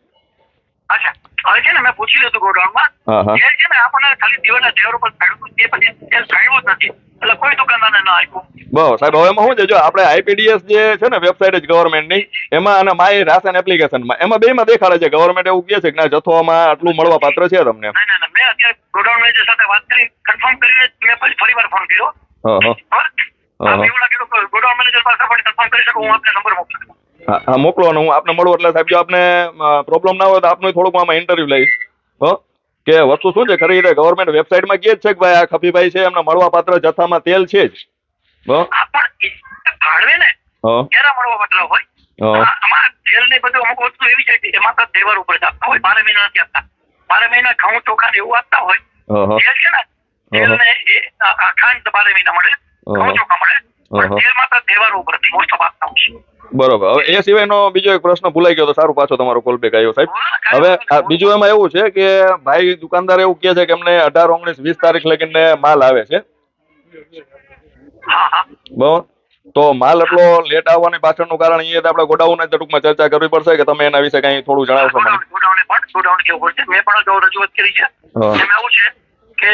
અચ્છા હવે છે ને મેં પૂછી લીધું ગોડાઉનમાં, હા હા એ છે ને આપણને ખાલી દિવાળીના તહેવાર ઉપર કાઢ્યું, તે પછી તેલ કાઢ્યું જ નથી, એટલે કોઈ દુકાનદારને ન આપ્યું. બસ સાહેબ. હવે એમાં શું છે, જો આપણે આઈપીડીએસ જે છે ને વેબસાઇટ જ ગવર્મેન્ટની, એમાં અને માય રાશન એપ્લિકેશનમાં, એમાં બેમાં દેખાડે છે ગવર્મેન્ટ એવું કહે છે કે ના જથ્થોમાં આટલું મળવા પાત્ર છે તમને. ના ના ના, મેં અત્યારે ગોડાઉન મેનેજર સાથે વાત કરી, કન્ફર્મ કરીને મેં પછી ફરીવાર ફોન કર્યો. હા હા હા આપ એવું લાગે તો ગોડાઉન મેનેજર પાસે પણ કન્ફર્મ કરી શકું, હું આપને નંબર મોકલું. હા હા મોકલો ને હું આપને મળું. એટલે સાહેબ જો આપને પ્રોબ્લેમ ના હોય તો આપનું થોડુંક આમાં ઇન્ટરવ્યુ લઈશ. હો કે વસ્તુ શું છે ખરી રીતે ગવર્મેન્ટ વેબસાઇટમાં કહે જ છે કે ભાઈ આ ખફીભાઈ છે, એમને મળવા પાત્ર જથ્થામાં તેલ છે જ. હો આ પણ ફાળવે ને હા ક્યારે મળવા પત્ર હોય. હા આમાં તેલ ને બધું અમુક વસ્તુ એવી છે કે એમાં તો તહેવાર ઉપર જ આપતા હોય, 12 મહિના નથી આપતા. 12 મહિના ઘઉં ચોખા ને એવું આપતા હોય. હા તેલ છે ને, તેલ ને એ આ ખાંડ 12 મહિના મળે, ઘઉં ચોખા મળે, પણ તેલ માત્ર તહેવાર ઉપરથી મોસ્ટ ઓફ આપતા હોય. બરોબર. હવે એ સિવાયનો બીજો એક પ્રશ્ન ભૂલાઈ ગયો તો સારું પાછો તમારો કોલ બેક આવ્યો સાહેબ. હવે આ બીજું એમાં એવું છે કે ભાઈ દુકાનદાર એવું કહે છે કે અમને 18, 19, 20 તારીખ લગીને માલ આવે છે, હા હા બરોબર? તો માલ એટલો લેટ આવવાની પાછળનું કારણ એ આપણે ગોડાઉન ટૂંકમાં ચર્ચા કરવી પડશે કે તમે એના વિશે કઈ થોડું જણાવશો મને? ગોડાઉન કેવું પડશે, મેં પણ અગાઉ રજૂઆત કરી છે. હા. એમાં એવું છે કે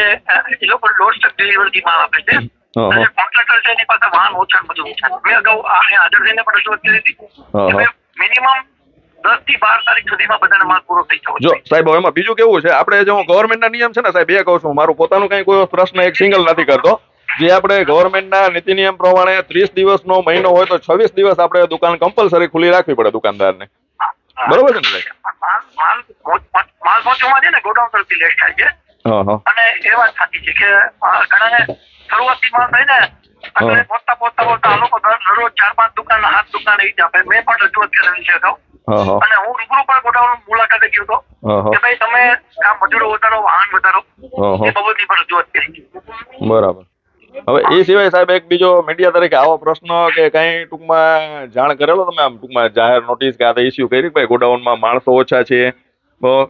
એ લોકો લોડ સ્ટોક ડિલિવરી માં આપે છે, હા, હા. અને કોન્ટ્રાક્ટર છે એની પાસે વાહન ઓછા ને બધું ઓછા. મેં અગાઉ હાજર થઈને પણ રજૂઆત કરી હતી હા, હા. કે મિનિમમ 10 થી 12 તારીખ સુધીમાં બધાને માલ પૂરો થઈ જવો જો જોઈએ. સાહેબ હવે એમાં બીજું કેવું છે, આપણે જો ગવર્મેન્ટના નિયમ છે ને સાહેબ, એ કહું છું, મારું પોતાનું કઈ કોઈ પ્રશ્ન એક સિંગલ નથી કરતો. જે આપણે ગવર્મેન્ટના નીતિ નિયમ પ્રમાણે 30 દિવસનો મહિનો હોય તો 26 દિવસ આપણે દુકાન કમ્પલસરી ખુલ્લી રાખવી પડે દુકાનદારને. બરોબર છે ને સાહેબ? માલ પહોંચવામાં છે ને ગોડાઉન તરફથી લેટ થાય છે, હા હા અને એ વાત સાચી છે કે ઘણાને શરૂઆતથી માલ થાય ને એટલે પહોંચતા આ લોકો દરરોજ 4-5 દુકાન 7 દુકાન એ જ આપે. મેં પણ રજૂઆત કરેલી છે અગાઉ, હા હા અને હું રૂબરૂ પણ ગોડાઉન મુલાકાતે ગયો હતો હા હા કે ભાઈ તમે આ મજૂરો વધારો, વાહન વધારો, હા, હા. એ બાબતની પણ રજૂઆત કરી. બરાબર. હવે એ સિવાય સાહેબ એક બીજો મીડિયા તરીકે આવો પ્રશ્ન કે કઈ ટૂંકમાં જાણ કરેલો તમે, આમ ટૂંકમાં જાહેર નોટિસ કે આ ઇસ્યુ કરી કે ભાઈ ગોડાઉનમાં માણસો ઓછા છે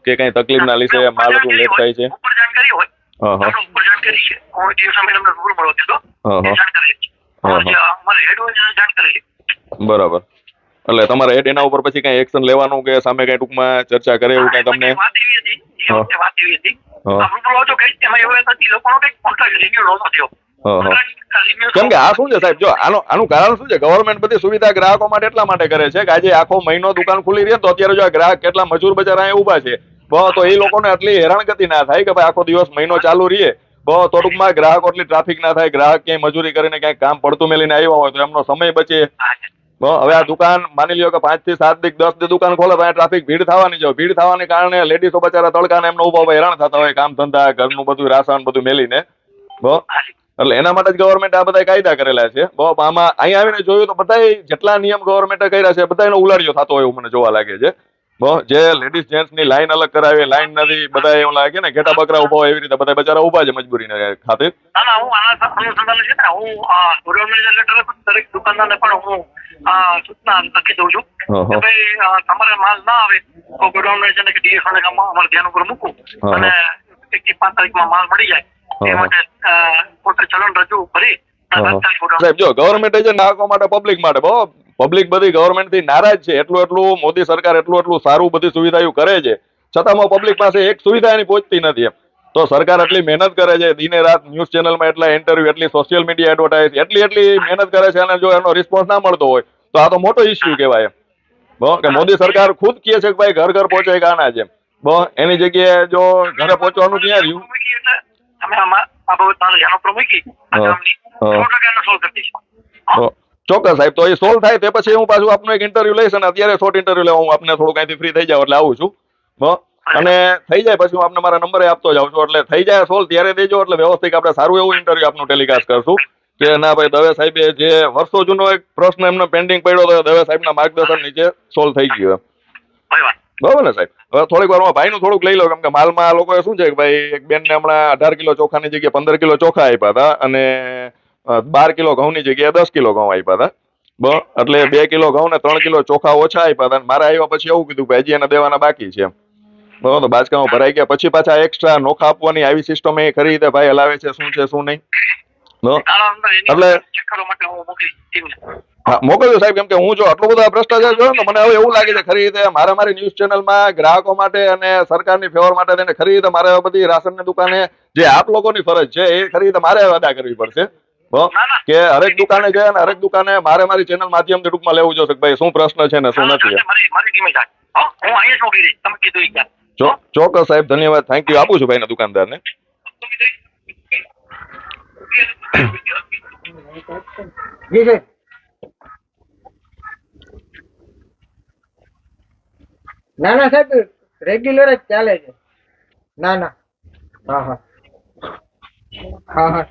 કે કઈ તકલીફના લીધે માલ એટલું લેટ થાય છે? ઉપર જાણ કરી હોય, હા હા આપણે ઉપર જાણ કરી છે. હું દિવસ અમે તમને રૂબરૂ મળવા દીધો, હા, હા. એ જાણ કરી છે. હા, હા. અમારે હેડ હોય એને જાણ કરી છે. બરાબર. એટલે તમારે એના ઉપર પછી કઈ એક્શન લેવાનું કે સામે કઈ ટૂંકમાં ચર્ચા કરે એવું કઈ તમને વાત એવી હતી એ વખતે વાત એવી હતી હા. આ રૂબરૂ જો કઈ એમાં એવું નથી લોકોનો કઈ કોન્ટ્રાક્ટ રિન્યુ નહોતો થયો હા, હા. Contract renew કેમ કે આ શું છે સાહેબ જો આનું કારણ શું છે ગવર્મેન્ટ બધી સુવિધા ગ્રાહકો માટે એટલા માટે કરે છે કે આજે આખો મહિનો દુકાન ખુલ્લી રહે તો અત્યારે જો આ ગ્રાહક કેટલા મજૂર બજાર અહીંયા ઊભા છે તો એ લોકોને આટલી હેરાનગતિ ના થાય કે ભાઈ આખો દિવસ મહિનો ચાલુ રહીએ તો ટૂંકમાં ગ્રાહકો એટલી ટ્રાફિક ના થાય ગ્રાહક ક્યાંય મજૂરી કરીને ક્યાંક કામ પડતું મેલીને આવ્યા હોય તો એમનો સમય બચે હવે આ દુકાન માની લ્યો કે 5 થી 7 દી 10 દી દુકાન ખોલે તો અહીંયા ટ્રાફિક ભીડ થવાની છે ભીડ થવાને કારણે લેડીઝો બચારા તડકાને એમનો ઉભા ઉભા હેરાન થતા હોય કામ ધંધા ઘરનું બધું રાશન બધું મેલીને એટલે એના માટે જ ગવર્મેન્ટ આ બધા કાયદા કરેલા છે આમાં અહીંયા આવીને જોયું તો બધા જેટલા નિયમ ગવર્મેન્ટે કર્યા છે બધા એનો ઉલાડ્યો થતો હોય એવું મને જોવા લાગે છે જે લેડીઝ જેન્ટ્સ ની લાઈન અલગ કરાવી લાઈન નથી બધા એવું લાગે ને ઘેટા બકરા ઉભા હોય એવી રીતે બધા બચારા ઉભા છે મજબૂરીને ખાतिर ના હું આના અનુસંધાન છે ને હું ગવર્મેન્ટ લેટર દરેક દુકાનદારને પણ હું સૂચના લખી દઉં છું કે ભાઈ તમારે માલ ના આવે તો ગવર્મેન્ટ છે ને કે ડીએસ વાળા કામમાં અમારે ધ્યાન ઉપર મૂકું અને 1 થી 5 તારીખમાં માલ મળી જાય એ માટે પોતે ચલણ રજૂ કરી સાહેબ જો ગવર્મેન્ટ છે નાખવા માટે પબ્લિક માટે પબ્લિક બધી ગવર્મેન્ટ થી નારાજ છે એટલું મોદી સરકાર એટલું સારું બધી સુવિધાઓ કરે છે છતાં પબ્લિક પાસે એક સુવિધા એની પહોંચતી નથી એમ તો સરકાર એટલી મહેનત કરે છે દિને રાત ન્યૂઝ ચેનલમાં એટલા ઇન્ટરવ્યુ એટલી સોશિયલ મીડિયા એડવર્ટાઇઝ એટલી મહેનત કરે છે અને જો એનો રિસ્પોન્સ ના મળતો હોય તો આ તો મોટો ઇસ્યુ કહેવાય એમ કે મોદી સરકાર ખુદ કહે છે કે ભાઈ ઘર ઘર પહોંચે કે આના જેમ એની જગ્યાએ જો ઘરે પહોંચવાનું ક્યાં રહ્યું ચોક્કસ સાહેબ તો એ સોલ્વ થાય તે પછી હું પાછું આપનું એક ઇન્ટરવ્યુ લઈશ અને અત્યારે શોર્ટ ઇન્ટરવ્યુ લેવા હું આપને થોડું કાંઈથી ફ્રી થઈ જાવ એટલે આવું છું અને થઈ જાય પછી હું આપને મારા નંબરે આપતો જાઉં છું એટલે થઈ જાય સોલ્વ ત્યારે દેજો એટલે વ્યવસ્થિત આપણે સારું એવું ઇન્ટરવ્યુ આપનું ટેલિકાસ્ટ કરશું કે ના ભાઈ દવે સાહેબે જે વર્ષો જૂનો એક પ્રશ્ન એમનો પેન્ડિંગ પડ્યો હતો દવે સાહેબના માર્ગદર્શન નીચે સોલ્વ થઈ ગયો બરાબર ને સાહેબ હવે થોડીક વારમાં ભાઈનું થોડુંક લઈ લો કેમ કે માલમાં આ લોકોએ શું છે કે ભાઈ એક બેનને હમણાં 18 કિલો ચોખાની જગ્યાએ 15 કિલો ચોખા આપ્યા હતા અને 12 કિલો ઘઉંની જગ્યાએ 10 કિલો ઘઉં આપ્યા હતા એટલે 2 કિલો ઘઉં ને 3 કિલો ચોખા ઓછા આપ્યા હતા મારા આવ્યા પછી એવું કીધું કે હજી એને દેવાના બાકી છે બરાબર તો બાચકામાં ભરાઈ ગયા પછી પાછા એક્સ્ટ્રા નોખા આપવાની આવી સિસ્ટમ એ ખરી રીતે ભાઈ હલાવે છે શું નહીં એટલે હા મોકલજો સાહેબ કેમ કે હું જો આટલો બધો ભ્રષ્ટાચાર જોયો ને મને હવે એવું લાગે છે ખરી રીતે મારી ન્યૂઝ ચેનલમાં ગ્રાહકો માટે અને સરકારની ફેવર માટે થઈને ખરી રીતે મારે બધી રાશનની દુકાને જે આપ લોકોની ફરજ છે એ ખરી રીતે મારે અદા કરવી પડશે કે હરેક દુકાને જાય અને હરેક દુકાને મારી ચેનલ માધ્યમથી ટૂંકમાં લેવું જોશે કે ભાઈ શું પ્રશ્ન છે ને શું નથી ચોક્કસ સાહેબ ધન્યવાદ થેન્ક યુ આપું છું ભાઈના દુકાનદારને જી સાહેબ ના સાહેબ રેગ્યુલર જ ચાલે છે ના હા હા સાહેબ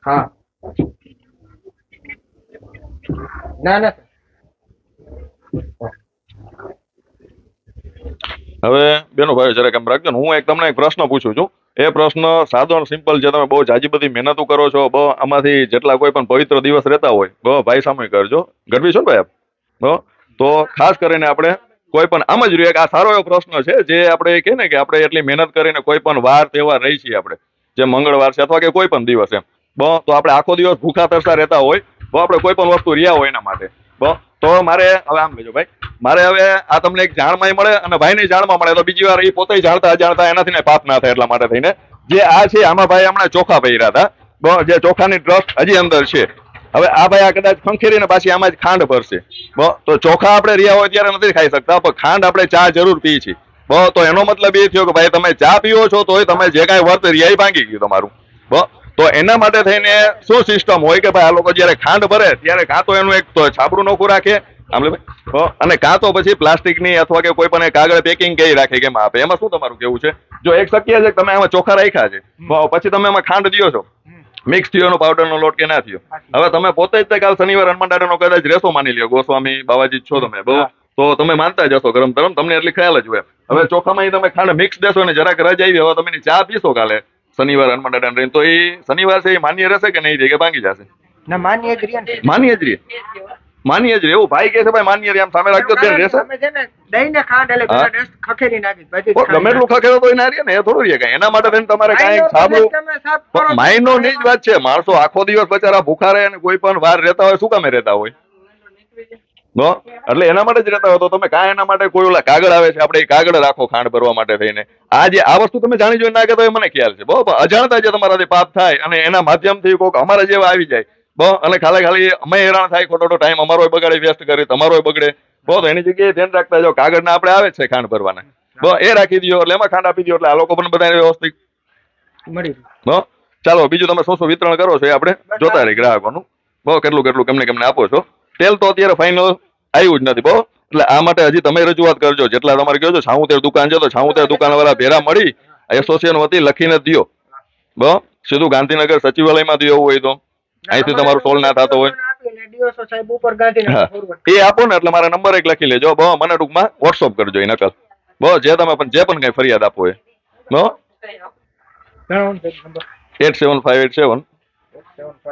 હા ના હવે બેનો ભાઈ જરાક એમ રાખજો ને હું તમને એક પ્રશ્ન પૂછું છું એ પ્રશ્ન સાદો અને સિમ્પલ છે તમે બહુ જાજી બધી મહેનતો કરો છો આમાંથી જેટલા કોઈ પણ પવિત્ર દિવસ રહેતા હોય ભાઈ સામે કરજો ગઢવી છો ને ભાઈ આપ તો ખાસ કરીને આપણે કોઈ પણ આમ જ રહ્યું આ સારો એવો પ્રશ્ન છે જે આપણે કહીએ ને કે આપણે એટલી મહેનત કરીને કોઈ પણ વાર તહેવાર રહી છીએ આપણે જે મંગળવાર છે અથવા કે કોઈ પણ દિવસ એમ તો આપણે આખો દિવસ ભૂખા તરસા રહેતા હોય તો આપણે કોઈ પણ વસ્તુ રહ્યા હોય એના માટે તો મારે હવે આમ કહેજો ભાઈ મારે હવે આ તમને એક જાણમાં મળે અને ભાઈને જાણમાં મળે તો બીજી વાર એ પોતે જાણતા અજાણતા એનાથી ને પાપ ના થાય એટલા માટે થઈને જે આ છે આમાં ભાઈ હમણાં ચોખા પહેર્યા હતા જે ચોખાની ટ્રસ્ટ હજી અંદર છે હવે આ ભાઈ આ કદાચ ખંખેરીને પાછી આમાં જ ખાંડ ભરશે તો ચોખા આપણે રહ્યા હોય ત્યારે નથી ખાઈ શકતા પણ ખાંડ આપણે ચા જરૂર પી છીએ તો એનો મતલબ એ થયો કે ભાઈ તમે ચા પીવો છો તો તમે જે કાંઈ વર્ત રહ્યા એ ભાંગી ગયું તમારું તો એના માટે થઈને શું સિસ્ટમ હોય કે ભાઈ આ લોકો જયારે ખાંડ ભરે ત્યારે કાં તો એનું એક છાપરું નોખું રાખે અને કાં તો પછી પ્લાસ્ટિકની અથવા કે કોઈ પણ કાગળ પેકિંગ કઈ રાખે કે આપે એમાં શું તમારું કેવું છે જો એક શક્ય છે કે તમે આમાં ચોખા રાખ્યા છે પછી તમે એમાં ખાંડ દો છો મિક્સ થયો એનો પાવડરનો લોટ કે ના થયો હવે તમે પોતે જ કાલ શનિવાર હનુમાન દાદાનો કદાચ રેસો માની લ્યો ગોસ્વામી બાવાજી છો તમે તો તમે માનતા જશો ગરમ ગરમ તમને એટલી ખ્યાલ જ હોય હવે ચોખામાં તમે ખાંડ મિક્સ દેશો ને જરાક રજ આવી હવે તમે ચા પીશો કાલે શનિવાર હનુમાન દાદા તો એ શનિવાર છે એ માન્ય રહેશે કે નહીં કે ભાંગી જશે ના માન્ય જ રહે એવું ભાઈ કે છે ભાઈ માન્ય રે આમ સામે રાખજો બેન રહેશે તમે છે ને દહીં ને ખાંડ એટલે પેલા ડસ્ટ ખખેરી નાખી પછી ગમે એટલું ખખેરો તો ના રહે ને એ થોડું રહે કઈ એના માટે થઈને તમારે કાંઈ સાંભળવું માયનો ની જ વાત છે માણસો આખો દિવસ બચારા ભૂખા રહે અને કોઈ પણ વાર રહેતા હોય શું કામે રહેતા હોય એટલે એના માટે જ રહેતા હોય તો તમે કાંઈ એના માટે કોઈ ઓલા કાગળ આવે છે આપણે એ કાગળ રાખો ખાંડ ભરવા માટે થઈને. આ વસ્તુ તમે જાણી જોઈને ના કહેતા હોય મને ખ્યાલ છે બરાબર. અજાણતા જે તમારાથી પાપ થાય અને એના માધ્યમથી કોઈક અમારા જેવા આવી જાય અને ખાલી અમે હેરાન થાય ખોટો ટાઈમ અમારો બગાડે વેસ્ટ કરી તમારો બગડે તો એની જગ્યાએ ધ્યાન રાખતા જાઓ કાગળના આપણે આવે છે ખાંડ ભરવાના એ રાખી દો એટલે એમાં ખાંડ આપી દો એટલે આ લોકો પણ બધા વ્યવસ્થિત મળી ચાલો બીજું તમે શું વિતરણ કરો છો એ આપણે જોતા રહી ગ્રાહકોનું કેટલું કેમને આપો છો. તેલ તો અત્યારે ફાઇનલ આવ્યું જ નથી એટલે આ માટે હજી તમે રજૂઆત કરજો જેટલા તમારે કહો છો 76 દુકાન છે તો 76 દુકાન વાળા ભેરા મળી એસોસિએશન વતી લખીને જ દો સીધું ગાંધીનગર સચિવાલયમાં દો એવું હોય તો અહીંથી તમારું ટોલ ના થતો હોય એ આપો ને એટલે મારા નંબર એક લખી લેજો મને ટૂંકમાં વોટ્સઅપ કરજો એ નકલ જે તમે જે પણ કઈ ફરિયાદ આપો એ 87587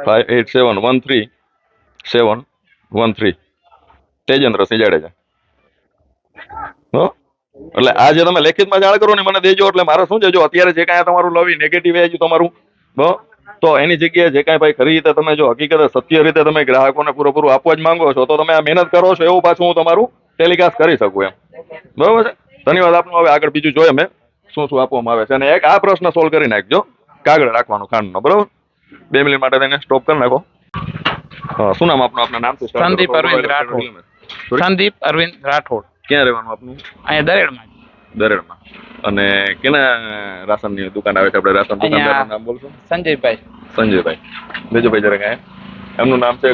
58713 તેજેન્દ્રસિંહ જાડેજા. એટલે આ જે તમે લેખિતમાં જાણ કરો ને મને દેજો એટલે મારે શું છે જો અત્યારે જે કાંઈ તમારું લવી નેગેટિવ આવ્યું તમારું તો એની જગ્યાએ જે કાંઈ ભાઈ ખરી રીતે તમે જો હકીકત સત્ય રીતે તમે ગ્રાહકોને પૂરેપૂરું આપવા જ માંગો છો તો તમે આ મહેનત કરો છો એવું પાછું હું તમારું ટેલિકાસ્ટ કરી શકું એમ બરોબર છે. ધન્યવાદ આપનો. હવે આગળ બીજું જોઈએ અમે શું આપવામાં આવે છે અને એક આ પ્રશ્ન સોલ્વ કરી નાખજો કાગળ રાખવાનો ખાંડનો બરોબર. 2 મિનિટ માટે તેને સ્ટોપ કરી નાખો. શું નામ આપનું આપના નામ સંદીપ અરવિંદ રાઠોડ. સંદીપ અરવિંદ રાઠોડ. ક્યાં રહેવાનું આપનું? અહીંયા દરેડમાં. અને કેના રાશનની દુકાન આવે છે આપણે રાશન દુકાનદારનું નામ બોલશો? સંજયભાઈ. બીજો ભાઈ જરાક એમનું નામ છે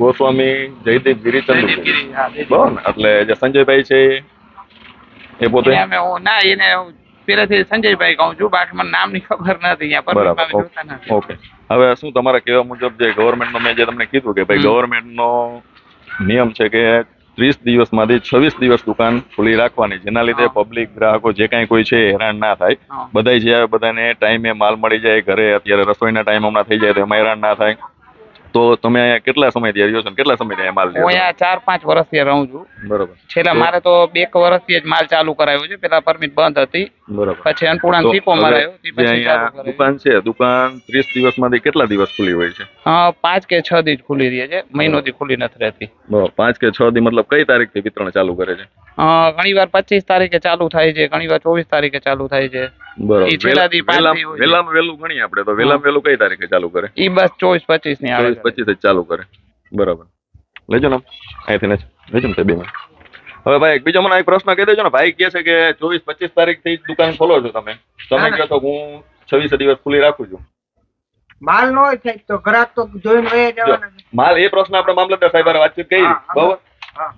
ગોસ્વામી જયદીપ ગિરિચંદ્ર બરાબર ને. એટલે જે સંજયભાઈ છે એ પોતે એને પેલેથી સંજયભાઈ કહું છું બાકી મને નામની ખબર નથી. બરાબર ઓકે. હવે શું તમારા કહેવા મુજબ જે ગવર્મેન્ટનો મેં જે તમને કીધું કે ભાઈ ગવર્મેન્ટનો નિયમ છે કે 30 દિવસમાંથી 26 દિવસ દુકાન ખુલ્લી રાખવાની જેના લીધે પબ્લિક ગ્રાહકો જે કાંઈ કોઈ છે હેરાન ના થાય. બધાય જે બધાને ટાઈમે માલ મળી જાય ઘરે. અત્યારે રસોઈના ટાઈમ હમણાં થઈ જાય તો એમાં હેરાન ના થાય. તો તમે અહીંયા કેટલા સમયથી રહ્યો છો કેટલા સમયથી માલ હું અહીંયા 4-5 વર્ષથી રહું છું. બરોબર. છેલ્લા મારે તો 2 વર્ષથી જ માલ ચાલુ કરાયો છે. પેલા પરમિટ બંધ હતી. બરોબર. પછી અન્નપૂર્ણા સીપો મરાયો. દુકાન છે દુકાન 30 દિવસમાંથી કેટલા દિવસ ખુલ્લી હોય છે? 5 કે 6 દિવસ ખુલ્લી રહે છે. મહિનોથી ખુલ્લી નથી રહેતી. 5 કે 6 દી મતલબ કઈ તારીખથી વિતરણ ચાલુ કરે છે? ઘણી વાર 25 તારીખે ચાલુ થાય છે ઘણી વાર 24 તારીખે ચાલુ થાય છે. બરોબર. વેલામાં વેલું ગણી આપણે તો વેલામાં વેલું કઈ તારીખે ચાલુ કરે? ઈ બસ 24-25 ની આવે. 24-25 જ ચાલુ કરે. બરાબર. લેજો ને અહીંથી લેજો ને તે 2 મિનિટ. હવે ભાઈ બીજો મને એક પ્રશ્ન કહી દેજો ને. ભાઈ કહે છે કે 24-25 તારીખથી દુકાન ખોલો છો તમે કહો છો હું 26 દિવસ ખુલ્લી રાખું છું. માલ નો થાય તો ગ્રાહક તો જોઈને વહી જવાના. માલ એ પ્રશ્ન આપણે મામલતદાર સાહેબ વાતચીત કરી બરાબર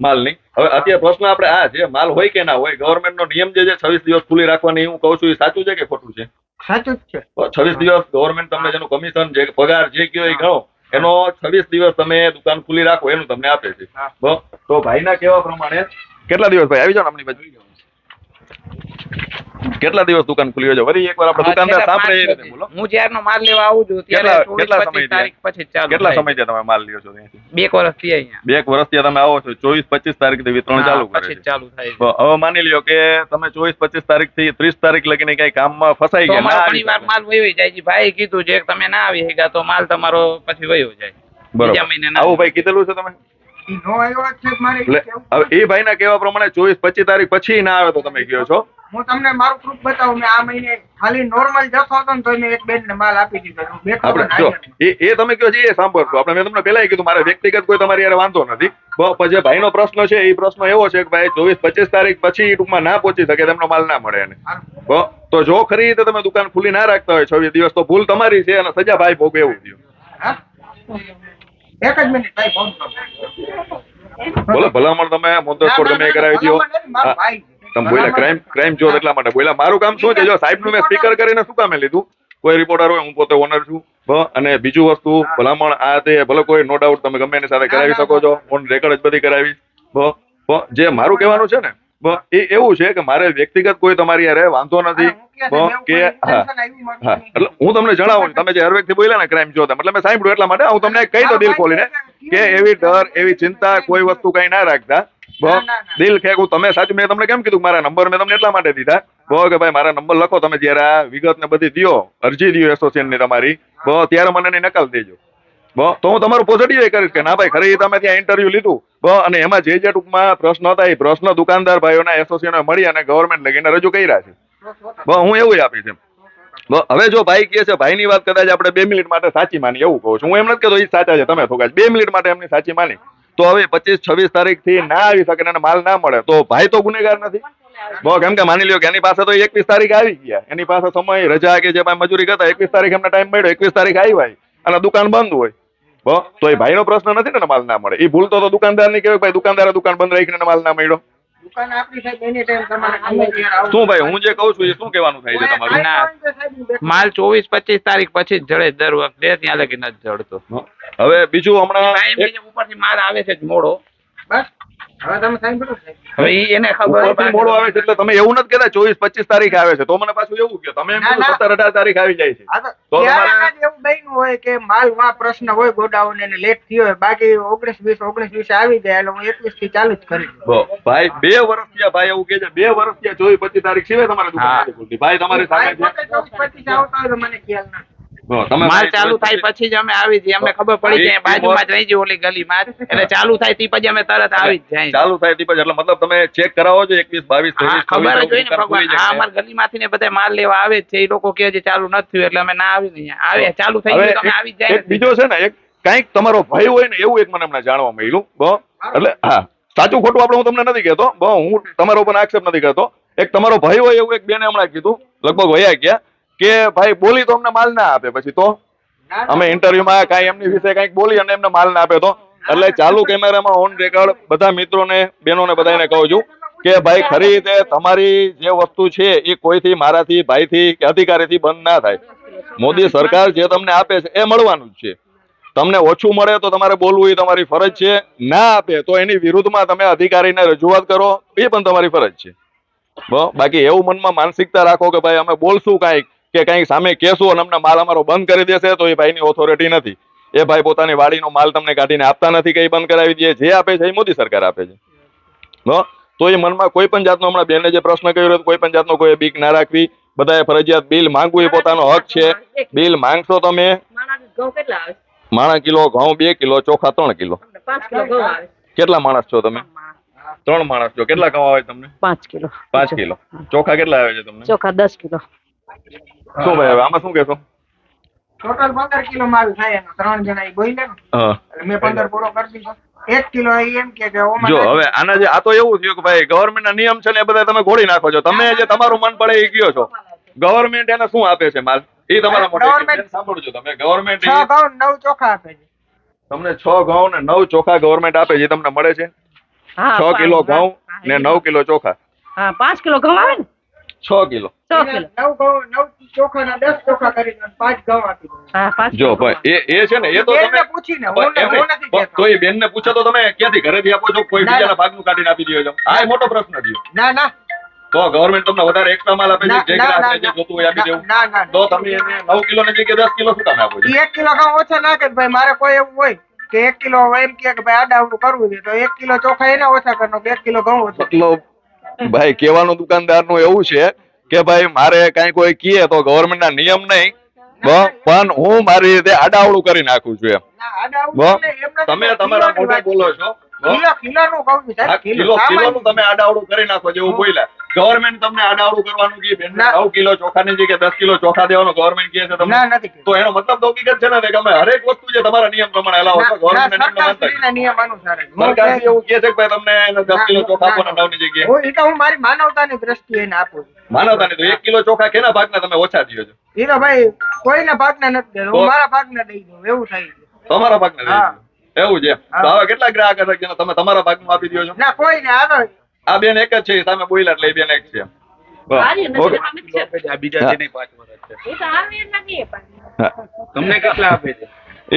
માલ નહીં. હવે અત્યારે પ્રશ્ન આપણે આ જે માલ હોય કે ના હોય ગવર્મેન્ટનો નિયમ જે છે 26 દિવસ ખુલ્લી રાખવાની હું કહું છું એ સાચું છે કે ખોટું છે? સાચું જ છે. 26 દિવસ ગવર્મેન્ટ તમને જેનું કમિશન જે પગાર જે કયો એ ગણો એનો 26 દિવસ તમે દુકાન ખુલ્લી રાખો એનું તમને આપે છે. તો ભાઈના કહેવા પ્રમાણે કેટલા દિવસ ભાઈ આવી જાવ આપણી બાજુ કેટલા દિવસ દુકાન ખુલ્લી હોય છે? વળી એકવાર આપણે દુકાનદાર સાંભળે એ રીતે બોલો. હું જ્યારનો માલ લેવા આવું છું ત્યારે 24-25 તારીખ પછી ચાલુ. કેટલા સમયથી તમે માલ લ્યો છો ત્યાંથી? 2 વર્ષથી અહીંયા. 2 વર્ષથી તમે આવો છો 24-25 તારીખથી વિતરણ ચાલુ કરે પછી છે. ચાલુ થાય. હવે માની લ્યો કે તમે 24-25 તારીખથી 30 તારીખ લગીને કઈ કામમાં ફસાઈ તો ગયા ઘણી વાર માલ વયો જાય છે. ભાઈ કીધું છે તમે ના આવી શક્યા તો માલ તમારો પછી વયો જાય. બીજા મહિને આવું ભાઈ કીધેલું છે તમે? નો આવ્યો છે મારે હવે એ ભાઈના કહેવા પ્રમાણે 24-25 તારીખ પછી ના આવે તો તમે કહો છો? હું તમને મારું પ્રૂફ બતાવું. મેં આ મહિને ખાલી નોર્મલ જથ્થો હતો ને તો મેં એક બેન ને માલ આપી દીધો. આપણે જો એ તમે કહો છો એ સાંભળશો આપણે. મેં તમને પહેલા કીધું મારે વ્યક્તિગત કોઈ તમારી યાર વાંધો નથી. જે ભાઈનો પ્રશ્ન છે એ પ્રશ્ન એવો છે કે ભાઈ 24-25 તારીખ પછી ટૂંકમાં ના પહોંચી શકે તેમનો માલ ના મળે એને. તો જો ખરી રીતે તમે દુકાન ખુલ્લી ના રાખતા હોય 26 દિવસ તો ભૂલ તમારી છે અને સજા ભાઈ ભોગવે એવું થયું. એક જ મિનિટ ભાઈ ફોન કરો. બોલો ભલામણ તમે મોંધોસ્ફોટ તમે કરાવી દો. તમે બોલ્યા ક્રાઇમ જો એટલા માટે બોલ્યા. મારું કામ શું છે જો સાહેબનું મેં સ્પીકર કરીને શું કામે લીધું? કોઈ રિપોર્ટર હોય હું પોતે ઓનર છું. અને બીજું વસ્તુ ભલામણ આ તે ભલે કોઈ નો ડાઉટ તમે ગમે એની સાથે કરાવી શકો છો. ઓન રેકોર્ડ જ બધી કરાવી. જે મારું કહેવાનું છે ને એ એવું છે કે મારે વ્યક્તિગત કોઈ તમારી યારે વાંધો નથી કે હા એટલે હું તમને જણાવું તમે જે હરવેક થી બોલ્યા ને ક્રાઇમ જો એટલે મેં સાંભળ્યું એટલા માટે હું તમને કહી દો દિલ ખોલીને કે એવી ડર એવી ચિંતા કોઈ વસ્તુ કઈ ના રાખતા. દિલ ખેકું તમે સાચું મેં તમને કેમ કીધું મારા નંબર મેં તમને એટલા માટે દીધા કે ભાઈ મારા નંબર લખો તમે જયારે આ વિગત ને બધી દો અરજી દો એસોસિએશન ની તમારી ત્યારે મને એની નકલ દેજો. તો હું તમારું પોઝિટિવ કરીશ કે ના ભાઈ ખરી તમે ત્યાં ઇન્ટરવ્યુ લીધું અને એમાં જે ટૂંકમાં પ્રશ્ન હતા એ પ્રશ્ન દુકાનદાર ભાઈઓના એસોસિએશને મળી અને ગવર્મેન્ટ લગીને રજૂ કર્યા છે. હું એવું આપીશ એમ. હવે જો ભાઈ કહે છે ભાઈની વાત કદાચ આપણે 2 મિનિટ માટે સાચી માની એવું કહું છું. હું એમ નથી કહેતો એ સાચા છે તમે થોડા 2 મિનિટ માટે એમની સાચી માની તો હવે 25-26 તારીખથી ના આવી શકે અને માલ ના મળે તો ભાઈ તો ગુનેગાર નથી. કેમ કે માની લ્યો કે એની પાસે તો 21 તારીખ આવી ગયા, એની પાસે સમય રજા કે જે ભાઈ મજૂરી કરતા 21 તારીખ એમને ટાઈમ મળ્યો, 21 તારીખ આવી અને દુકાન બંધ હોય તો એ ભાઈનો પ્રશ્ન નથી ને માલ ના મળે. એ ભૂલતો તો દુકાનદાર ની કહેવાય ભાઈ દુકાનદારે દુકાન બંધ રાખીને માલ ના મળ્યો. દુકાન આપણી સાહેબ એની ટાઈમ તમારે ગમે ત્યારે આવવું. શું ભાઈ હું જે કહું છું એ શું કહેવાનું થાય છે તમારું? ના માલ 24-25 તારીખ પછી જ જડે દર વખતે, ત્યાં લગી નથી જડતો. હવે બીજું હમણાં ટાઈમ ઉપરથી માલ આવે છે મોડો. બસ હવે તમે સાંભળો સાહેબ. હવે ઈ એને ખબર ઉપરથી મોડો આવે છે એટલે તમે એવું નથી કહેતા 24-25 તારીખ આવે છે તો મને પાછું એવું કહો તમે એમ કીધું 17-18 તારીખ આવી જાય છે. હા તો તો ક્યારેક જ એવું બન્યું હોય કે માલ માં પ્રશ્ન હોય ગોડાઉન એને લેટ થયો હોય, બાકી 19-20 આવી જાય એટલે હું 21 થી ચાલુ જ કરી દઉં. ભાઈ 2 વર્ષ થયા ભાઈ એવું કે છે 2 વર્ષ થયા 24-25 તારીખ સિવાય તમારે દુકાન નથી ખુલતી. ભાઈ તમારી ભાઈ સામે પોતે 24-25 આવતા હોય તો મને ખ્યાલ નથી. તમે માલ ચાલુ થાય પછી જ અમે આવી જઈએ, અમને ખબર પડી જાય બાજુમાં જ રહી જાય ઓલી ગલીમાં જ. એટલે ચાલુ થાય તે પછી અમે તરત આવી જ જાય. ચાલુ થાય તે પછી એટલે મતલબ તમે ચેક કરાવો છો 21, 22, 23, ખબર જ હોય ને 24 ભગવાન. હા અમારી ગલીમાંથી ને બધા માલ લેવા આવે જ છે, એ લોકો કે છે ચાલુ નથી થયું એટલે અમે ના આવી અહીંયા આવે ચાલુ થઈ ગયું તમે આવી જ જાય. એક બીજો છે ને એક કઈક તમારો ભાઈ હોય ને એવું એક મને હમણાં જાણવા મળ્યું. એટલે હા સાચું ખોટું આપણે હું તમને નથી કહેતો, હું તમારો ઉપર આક્ષેપ નથી કરતો. એક તમારો ભાઈ હોય એવું એક બેને હમણાં કીધું લગભગ વયા ગયા કે ભાઈ બોલી તો અમને માલ ના આપે, પછી તો અમે ઇન્ટરવ્યુમાં કાંઈ એમની વિશે કંઈક બોલી અને એમને માલ ના આપે તો. એટલે ચાલુ કેમેરામાં ઓન રેકોર્ડ બધા મિત્રોને બહેનોને બધાને કહું છું કે ભાઈ ખરી રીતે તમારી જે વસ્તુ છે એ કોઈથી મારાથી ભાઈથી કે અધિકારીથી બંધ ના થાય. મોદી સરકાર જે તમને આપે છે એ મળવાનું જ છે. તમને ઓછું મળે તો તમારે બોલવું એ તમારી ફરજ છે, ના આપે તો એની વિરુદ્ધમાં તમે અધિકારીને રજૂઆત કરો એ પણ તમારી ફરજ છે. બાકી એવું મનમાં માનસિકતા રાખો કે ભાઈ અમે બોલશું કાંઈક કે કંઈક સામે કહેશું અને અમને માલ અમારો બંધ કરી દેશે તો એ ભાઈની ઓથોરિટી નથી. એ ભાઈ પોતાની વાડીનો માલ તમને કાઢીને આપતા નથી કે એ બંધ કરાવી દે. જે આપે છે એ મોદી સરકાર આપે છે. તો એ મનમાં કોઈ પણ જાતનો હમણાં બેને જે પ્રશ્ન કર્યો કોઈ પણ જાતનો કોઈ બીક ના રાખવી. બધાએ ફરજિયાત બિલ માંગવું એ પોતાનો હક છે. બિલ માંગશો તમે. ઘઉં કેટલા આવે? માણા કિલો ઘઉં 2 કિલો, ચોખા 3 કિલો. 5 કિલો ઘઉં આવે. કેટલા માણસ છો તમે? 3 માણસ છો. કેટલા ઘઉં આવે તમને? 5 કિલો. 5 કિલો. ચોખા કેટલા આવે છે તમને? ચોખા 10 કિલો. શું ભાઈ હવે આમાં શું કહેશો? ટોટલ 15 કિલો માલ થાય એનો 3 જણા ઈ બોલે ને એટલે મેં 15 પૂરો કરી દીધો. 1 કિલો ઈ એમ કે ઓમાં જો હવે આના જે આ તો એવું થયું કે ભાઈ ગવર્મેન્ટના નિયમ છે ને એ બધા તમે ઘોડી નાખો છો. તમે જે તમારું મન પડે એ કયો છો. ગવર્મેન્ટ એને શું આપે છે માલ એ તમારા માટે સાંભળજો તમે. ગવર્મેન્ટ 6 ઘઉં 9 ચોખા આપે છે. તમને 6 ઘઉં ને 9 ચોખા ગવર્મેન્ટ આપે છે તમને મળે છે. હા 6 કિલો ઘઉં ને 9 કિલો ચોખા. હા 5 કિલો ઘઉં આવે ને 6 કિલો. 6 કિલો. 9 ઘઉં 9 ચોખા ના 10 ચોખા કરી દો 5 ઘઉં આપી દો. હા 5 જો ભાઈ એ છે ને એ તો બેનને તમે પૂછીને હું નથી કહેતો. તો એ બેનને પૂછો તો તમે ક્યાંથી ઘરેથી આપો છો કોઈ ના, બીજાના ભાગનું કાઢીને આપી દો છો. આ મોટો પ્રશ્ન થયો. ના ના તો ગવર્મેન્ટ તમને વધારે એક્સ્ટ્રા માલ આપે છે ના, જે ના, ગ્રાહકને ના, જે જોતું હોય આપી દેવું. ના ના તો તમે એને 9 કિલો ની જગ્યાએ 10 કિલો શું કામ આપો છો? 1 કિલો ઘઉં ઓછા નાખે તો ભાઈ મારે કોઈ એવું હોય કે 1 કિલો એમ કે ભાઈ આડાવડું કરવું છે તો 1 કિલો ચોખા એને ઓછા કરનો 1 કિલો ઘઉં ઓછા. મતલબ ભાઈ કહેવાનું દુકાનદારનું એવું છે કે ભાઈ મારે કાંઈ કોઈ કહે તો ગવર્મેન્ટના નિયમ નહીં પણ હું મારી રીતે આડાવડું કરી નાખું છું એમ. ના, આડાઅવળું એટલે એમ નથી. તમે તમારા મોઢે બોલો છો કિલોનું કહું છું સાહેબ, કિલો સામાન્ય. કિલોનું તમે આડાવડું કરી નાખો જેવું બોલ્યા. ગવર્મેન્ટ તમને આડાવડું કરવાનું કે બેનને 9 કિલો ચોખાની જગ્યાએ 10 કિલો ચોખા દેવાનું ગવર્મેન્ટ કહે છે તમને. ના નથી કીધું. તો એનો મતલબ તો હકીકત છે ને કે અમે હરેક વસ્તુ જે તમારા નિયમ પ્રમાણે હલાવો છો ના, ગવર્મેન્ટના નિયમ માનતા સરકારશ્રીના નિયમ અનુસાર જ. હું સરકાર એવું કહે છે કે ભાઈ તમને એને 10 કિલો ચોખા આપો ને 9 ની જગ્યાએ હું ઈ તો હું મારી માનવતાની દ્રષ્ટિએ એને આપું છું. માનવતા નહીં તો 1 કિલો ચોખા કેના ભાગના તમે ઓછા દો છો? ઈ તો ભાઈ કોઈના ભાગના નથી દેતો. હું મારા ભાગના દઈ દઉં એવું થાય છે. તમારા ભાગના દઈ હા. દો. એવું છે. તો હા. હવે કેટલા ગ્રાહક હશે કે તમે તમારા ભાગનું આપી દો છો? ના કોઈ ને આગળ આ બેન એક જ છે ઈ સામે બોલ્યા એટલે એ બેન એક છે. સારી નથી, ઓકે. અમે જ છે. આ બીજા છે નહીં 5 વર્ષ છે. એ તો આવે જ નથી એ પણ. હા. તમને કેટલા આપે છે?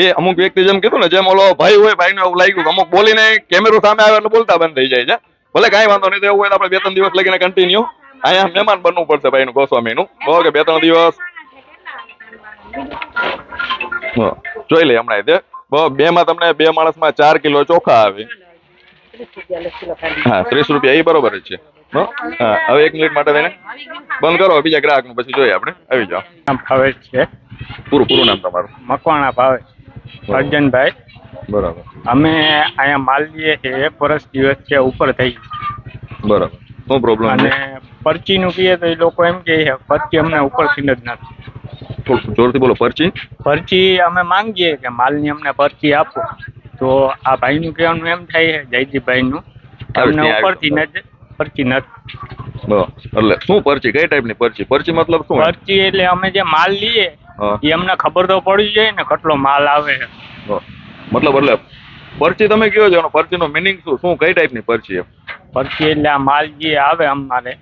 એ અમુક વ્યક્તિ જેમ કીધું ને જેમ ઓલો ભાઈ હોય ભાઈને એવું લાગ્યું કે અમુક બોલીને કેમેરો સામે આવે એટલે બોલતા બંધ થઈ જાય છે. ભલે કાંઈ વાંધો નહીં તો એવું હોય તો આપણે 2-3 દિવસ લગીને કન્ટિન્યુ અહીંયા મહેમાન બનવું પડશે ભાઈનું ગોસ્વામીનું. ઓકે 2-3 દિવસ જોઈ લઈએ હમણાં તે બે માં તમને 2 માણસમાં 4 કિલો ચોખા આવે. હા 30 રૂપિયા એ બરોબર જ છે. હા હવે 1 મિનિટ માટે તેને બંધ કરો બીજા ગ્રાહકનું પછી જોઈએ આપણે આવી જાઓ. ભાવેશ છે. પૂરું નામ તમારું? મકવાણા ભાવેશ. અર્જનભાઈ, બરાબર અમે અહીંયા માલ લઈએ છીએ 1 વર્ષ દિવસ છે ઉપર થઈ ગયું. બરાબર. શું પ્રોબ્લેમ અને છે? પરચીનું કહીએ તો એ લોકો એમ કહે છે પરચી અમને ઉપરથી જ નથી. થોડું જોરથી બોલો. પરચી? પરચી અમે માંગીએ કે માલની અમને પરચી આપો, તો આ ભાઈનું કહેવાનું એમ થાય છે જયદીપભાઈનું કે આવે અમને ત્યાં ઉપરથી આવી જ પરચી નથી. એટલે શું પરચી? કઈ ટાઈપની પરચી? પરચી મતલબ શું? પરચી એટલે અમે જે માલ લઈએ હા. એ અમને ખબર તો પડવી જોઈએ ને કેટલો માલ આવે છે. મતલબ એટલે પરચી તમે કયો છો, પરચીનો મિનિંગ શું? શું કઈ ટાઈપની પરચી એમ? પરચી એટલે આ માલ જે આવે અમારે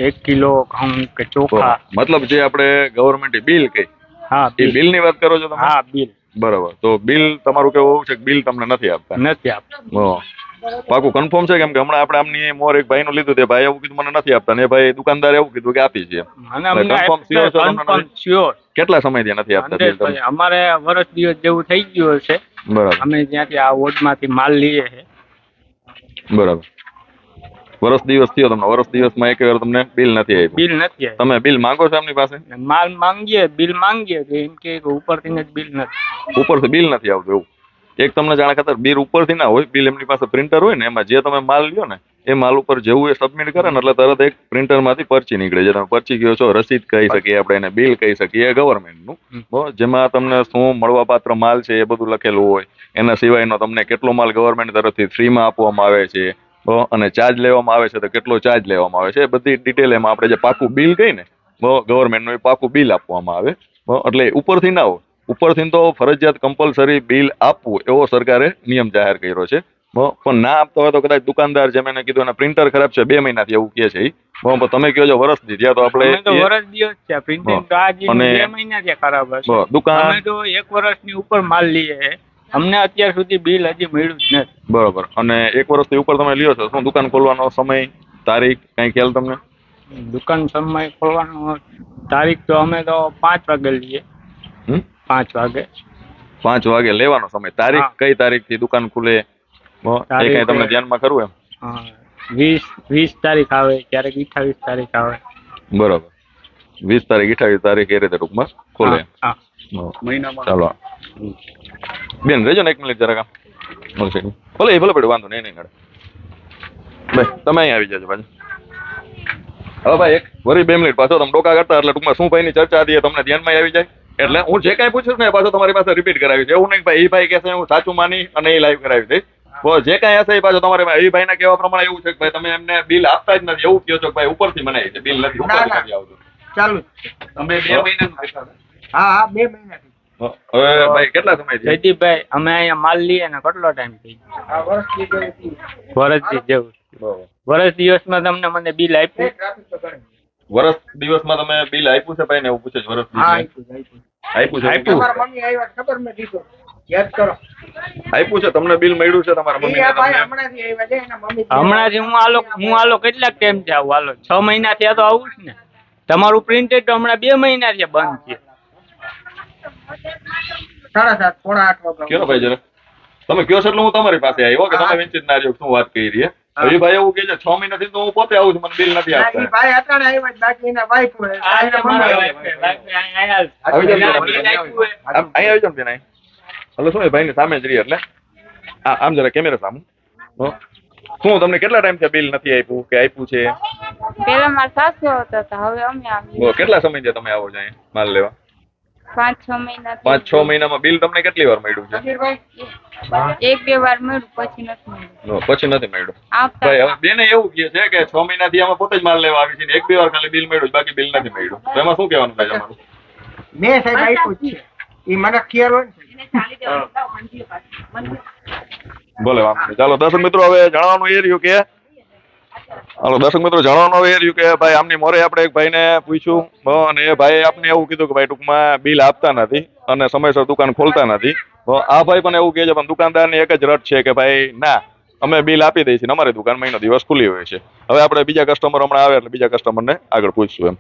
1 કિલો ઘઉં કે ચોખા. મતલબ જે આપણે ગવર્મેન્ટ બિલ કઈ, હા એ બિલ ની વાત કરો છો તમે? હા બિલ બરાબર. તો બિલ તમારું કેવું એવું છે કે બિલ તમને નથી આપતા? નથી આપતા. પાકું કન્ફર્મ છે? કેમ કે હમણાં આપણે આમની મોર એક ભાઈ નું લીધું, તે ભાઈ એવું કીધું મને નથી આપતા, ને એ ભાઈ દુકાનદારે એવું કીધું કે આપી છે. અને અમને confirm sure છો તમને confirm નથી? sure કેટલા સમયથી નથી આપતા બિલ તમને? 100%. અમારે વર્ષ દિવસ જેવું થઈ ગયું છે. બરાબર અમે જ્યાંથી આ વોર્ડમાંથી માલ લઈએ છે. બરાબર. વર્ષ દિવસ થયો તમને? વર્ષ દિવસમાં એક વાર તમને બિલ નથી આપ્યું? બિલ નથી આવ્યું. તમે બિલ માંગો છો એમની પાસે? માલ માંગીએ, બિલ માંગીએ તો એમ કે ઉપરથી જ બિલ નથી. ઉપરથી બિલ નથી આવતું એવું? એક તમને જાણે ખાતર બિલ ઉપરથી ના હોય, બિલ એમની પાસે પ્રિન્ટર હોય ને, એમાં જે તમે માલ લ્યો ને એ માલ ઉપર જેવું એ સબમિટ કરે ને એટલે તરત એક પ્રિન્ટર માંથી પરચી નીકળે. જે તમે પરચી કહો છો, રસીદ કહી શકીએ આપણે એને, બિલ કહી શકીએ, ગવર્મેન્ટનું. જેમાં તમને શું મળવાપાત્ર માલ છે એ બધું લખેલું હોય. એના સિવાયનો તમને કેટલો માલ ગવર્મેન્ટ તરફથી ફ્રીમાં આપવામાં આવે છે, અને ચાર્જ લેવામાં આવે છે તો કેટલો ચાર્જ લેવામાં આવે છે, એ બધી ડિટેલ એમાં આપણે જે પાકું બિલ કહી ને ગવર્મેન્ટનું, એ પાકું બિલ આપવામાં આવે. એટલે ઉપરથી ના હોય. ઉપરથી તો ફરજિયાત કમ્પલસરી બિલ આપવું એવો સરકારે નિયમ જાહેર કર્યો છે. પણ ના આપતા હોય તો કદાચ દુકાનદાર, જેમ એને કીધું એના પ્રિન્ટર ખરાબ છે 2 મહિનાથી એવું કહે છે ઈ. પણ તમે કહો છો વર્ષથી થયા, તો અમે તો આપણે વર્ષ દિવસ છે પ્રિન્ટિંગ તો આ અને 2 મહિના થયા ખરાબ હશે. દુકાન અમે તો 1 વર્ષની ઉપર માલ લઈએ છે. અમને અત્યાર સુધી બિલ હજી મળ્યું જ નથી. બરોબર. અને 1 વર્ષથી ઉપર તમે લ્યો છો, શું દુકાન ખોલવાનો સમય, તારીખ કઈ ખ્યાલ તમને? દુકાન સમય ખોલવાનો તારીખ તો અમે તો 5 વાગે લઈએ. 5 વાગે. 5 વાગે લેવાનો સમય. તારીખ હા. કઈ તારીખથી દુકાન ખુલે એ કઈ તમને ધ્યાનમાં ખરું એમ? 20 તારીખ આવે, ક્યારેક 28 તારીખ આવે. બરોબર. 20 તારીખ 28 તારીખ એ રીતે ટૂંકમાં ખોલે. હા. મહિનામાં. ચાલો બેન રહેજો ને 1 મિનિટ જરાક. ભલે પડ્યું, વાંધો નહીં નડે. ભાઈ તમે અહીં આવી જજો પાછું. હવે ભાઈ એક વરી 2 મિનિટ પાછો તમે ડોકા કરતા એટલે ટૂંકમાં શું ભાઈની ચર્ચા હતી એ તમને ધ્યાનમાં આવી જાય. એટલે હું જે કાંઈ પૂછું ને પાછો તમારી પાસે રિપીટ કરાવી છે. એવું નહીં ભાઈ એ ભાઈ કહેશે હું સાચું માની અને એ લાઈવ કરાવી દઈશ. જે કાંઈ હશે એ પાછો તમારે એ ભાઈના કહેવા પ્રમાણે એવું છે કે ભાઈ તમે એમને બિલ આપતા જ નથી, એવું કહો છો કે ભાઈ ઉપરથી મને છે બિલ નથી, ઉપરથી નથી આવતું. ચાલુ જ છે. તમે 2 મહિનાનું કહેતા હતા. હા 2 મહિનાથી. હવે ભાઈ કેટલા સમયથી? જયદીપભાઈ, અમે અહીંયા માલ લઈએ ને કેટલો ટાઈમ થઈ ગયો? આ વર્ષથી જેવું થયું. વર્ષથી જેવું. બરોબર. વર્ષ દિવસમાં તમને મને બિલ આપ્યું? ટ્રાફિક તો ઘણી. વર્ષ દિવસમાં તમે બિલ આપ્યું છે ભાઈ ને? એવું પૂછે છે. વર્ષ હા દિવસમાં આપ્યું. આપ્યું છે? તમારા મમ્મી આવ્યા ખબર મેં દીધો. યાદ કરો. આપ્યું છે તમને બિલ મળ્યું છે તમારા એ મમ્મીને આ ભાઈ તમને? હમણાંથી આવ્યા છે, એના મમ્મી હમણાંથી હું આલો કેટલાક ટાઈમ થી આવું? હાલો 6 મહિના થયા તો આવું જ ને. તમારું પ્રિન્ટેડ તો હમણાં 2 મહિના થયા બંધ છે. 7:30 પોણા 8 વાગ્યા. કયો ભાઈ જરા તમે કયો છો એટલે હું તમારી પાસે આવ્યો કે તમે વંચિત ના રહ્યો, શું વાત કરી રહી છે? હવે ભાઈ એવું કે છે 6 મહિનાથી તો હું પોતે આવું છું, મને બિલ નથી ના, આપતા. ઈ ભાઈ અટાણે આવ્યા જ, બાકી એના વાઈફ હોય. આ એના મારા મમ્મી wife હોય. છે. અહીંયા આવી જાઓ, અહીંયા આવી બિલ જાઓ. આપ્યું હોય. અહીં આવી જાઓ ને બેન, અહીં. એટલે શું એ ભાઈની સામે જ રહી એટલે આમ જરા કેમેરા સામે. શું તમને કેટલા ટાઈમ બિલ નથી આપ્યું કે આપ્યું છે? પેલા મારા સાસુ આવતા હતા, હવે અમે આવીએ. કેટલા સમયથી તમે આવો છો અહીં માલ લેવા? 5-6 મહિના. 5-6 મહિનામાં બિલ તમને કેટલી વાર મળ્યું છે? સમીરભાઈ, 1-2 વાર મળ્યું, પછી નથી મળ્યું. પછી નથી મળ્યું. આવતા ભાઈ હવે બેને એવું કહે છે કે 6 મહિનાથી અમે પોતે જ માલ લેવા આવી છે ને 1-2 વાર ખાલી બિલ મળ્યું છે, બાકી બિલ નથી મળ્યું. તો એમાં શું કહેવાનું થાય તમારું? મેં સાહેબ આપ્યું જ છે. ઈ મને ખ્યાલ હોય ને. એને ચાલી દેવાનું લાવ, મંજીએ પાછું. ભલે વાંધો નહીં. ચાલો દર્શક મિત્રો, હવે જણાવવાનું એ રહ્યું કે ભાઈ આમની મોરે આપણે એક ભાઈને પૂછ્યું અને એ ભાઈ આપને એવું કીધું કે ભાઈ ટૂંકમાં બિલ આપતા નથી અને સમયસર દુકાન ખોલતા નથી. આ ભાઈ પણ એવું કહે છે, પણ દુકાનદારની એક જ રટ છે કે ભાઈ ના, અમે બિલ આપી દઈએ છીએ, અમારી દુકાન મહિનો દિવસ ખુલ્લી હોય છે. હવે આપણે બીજા કસ્ટમર હમણાં આવે એટલે બીજા કસ્ટમરને આગળ પૂછશું એમ.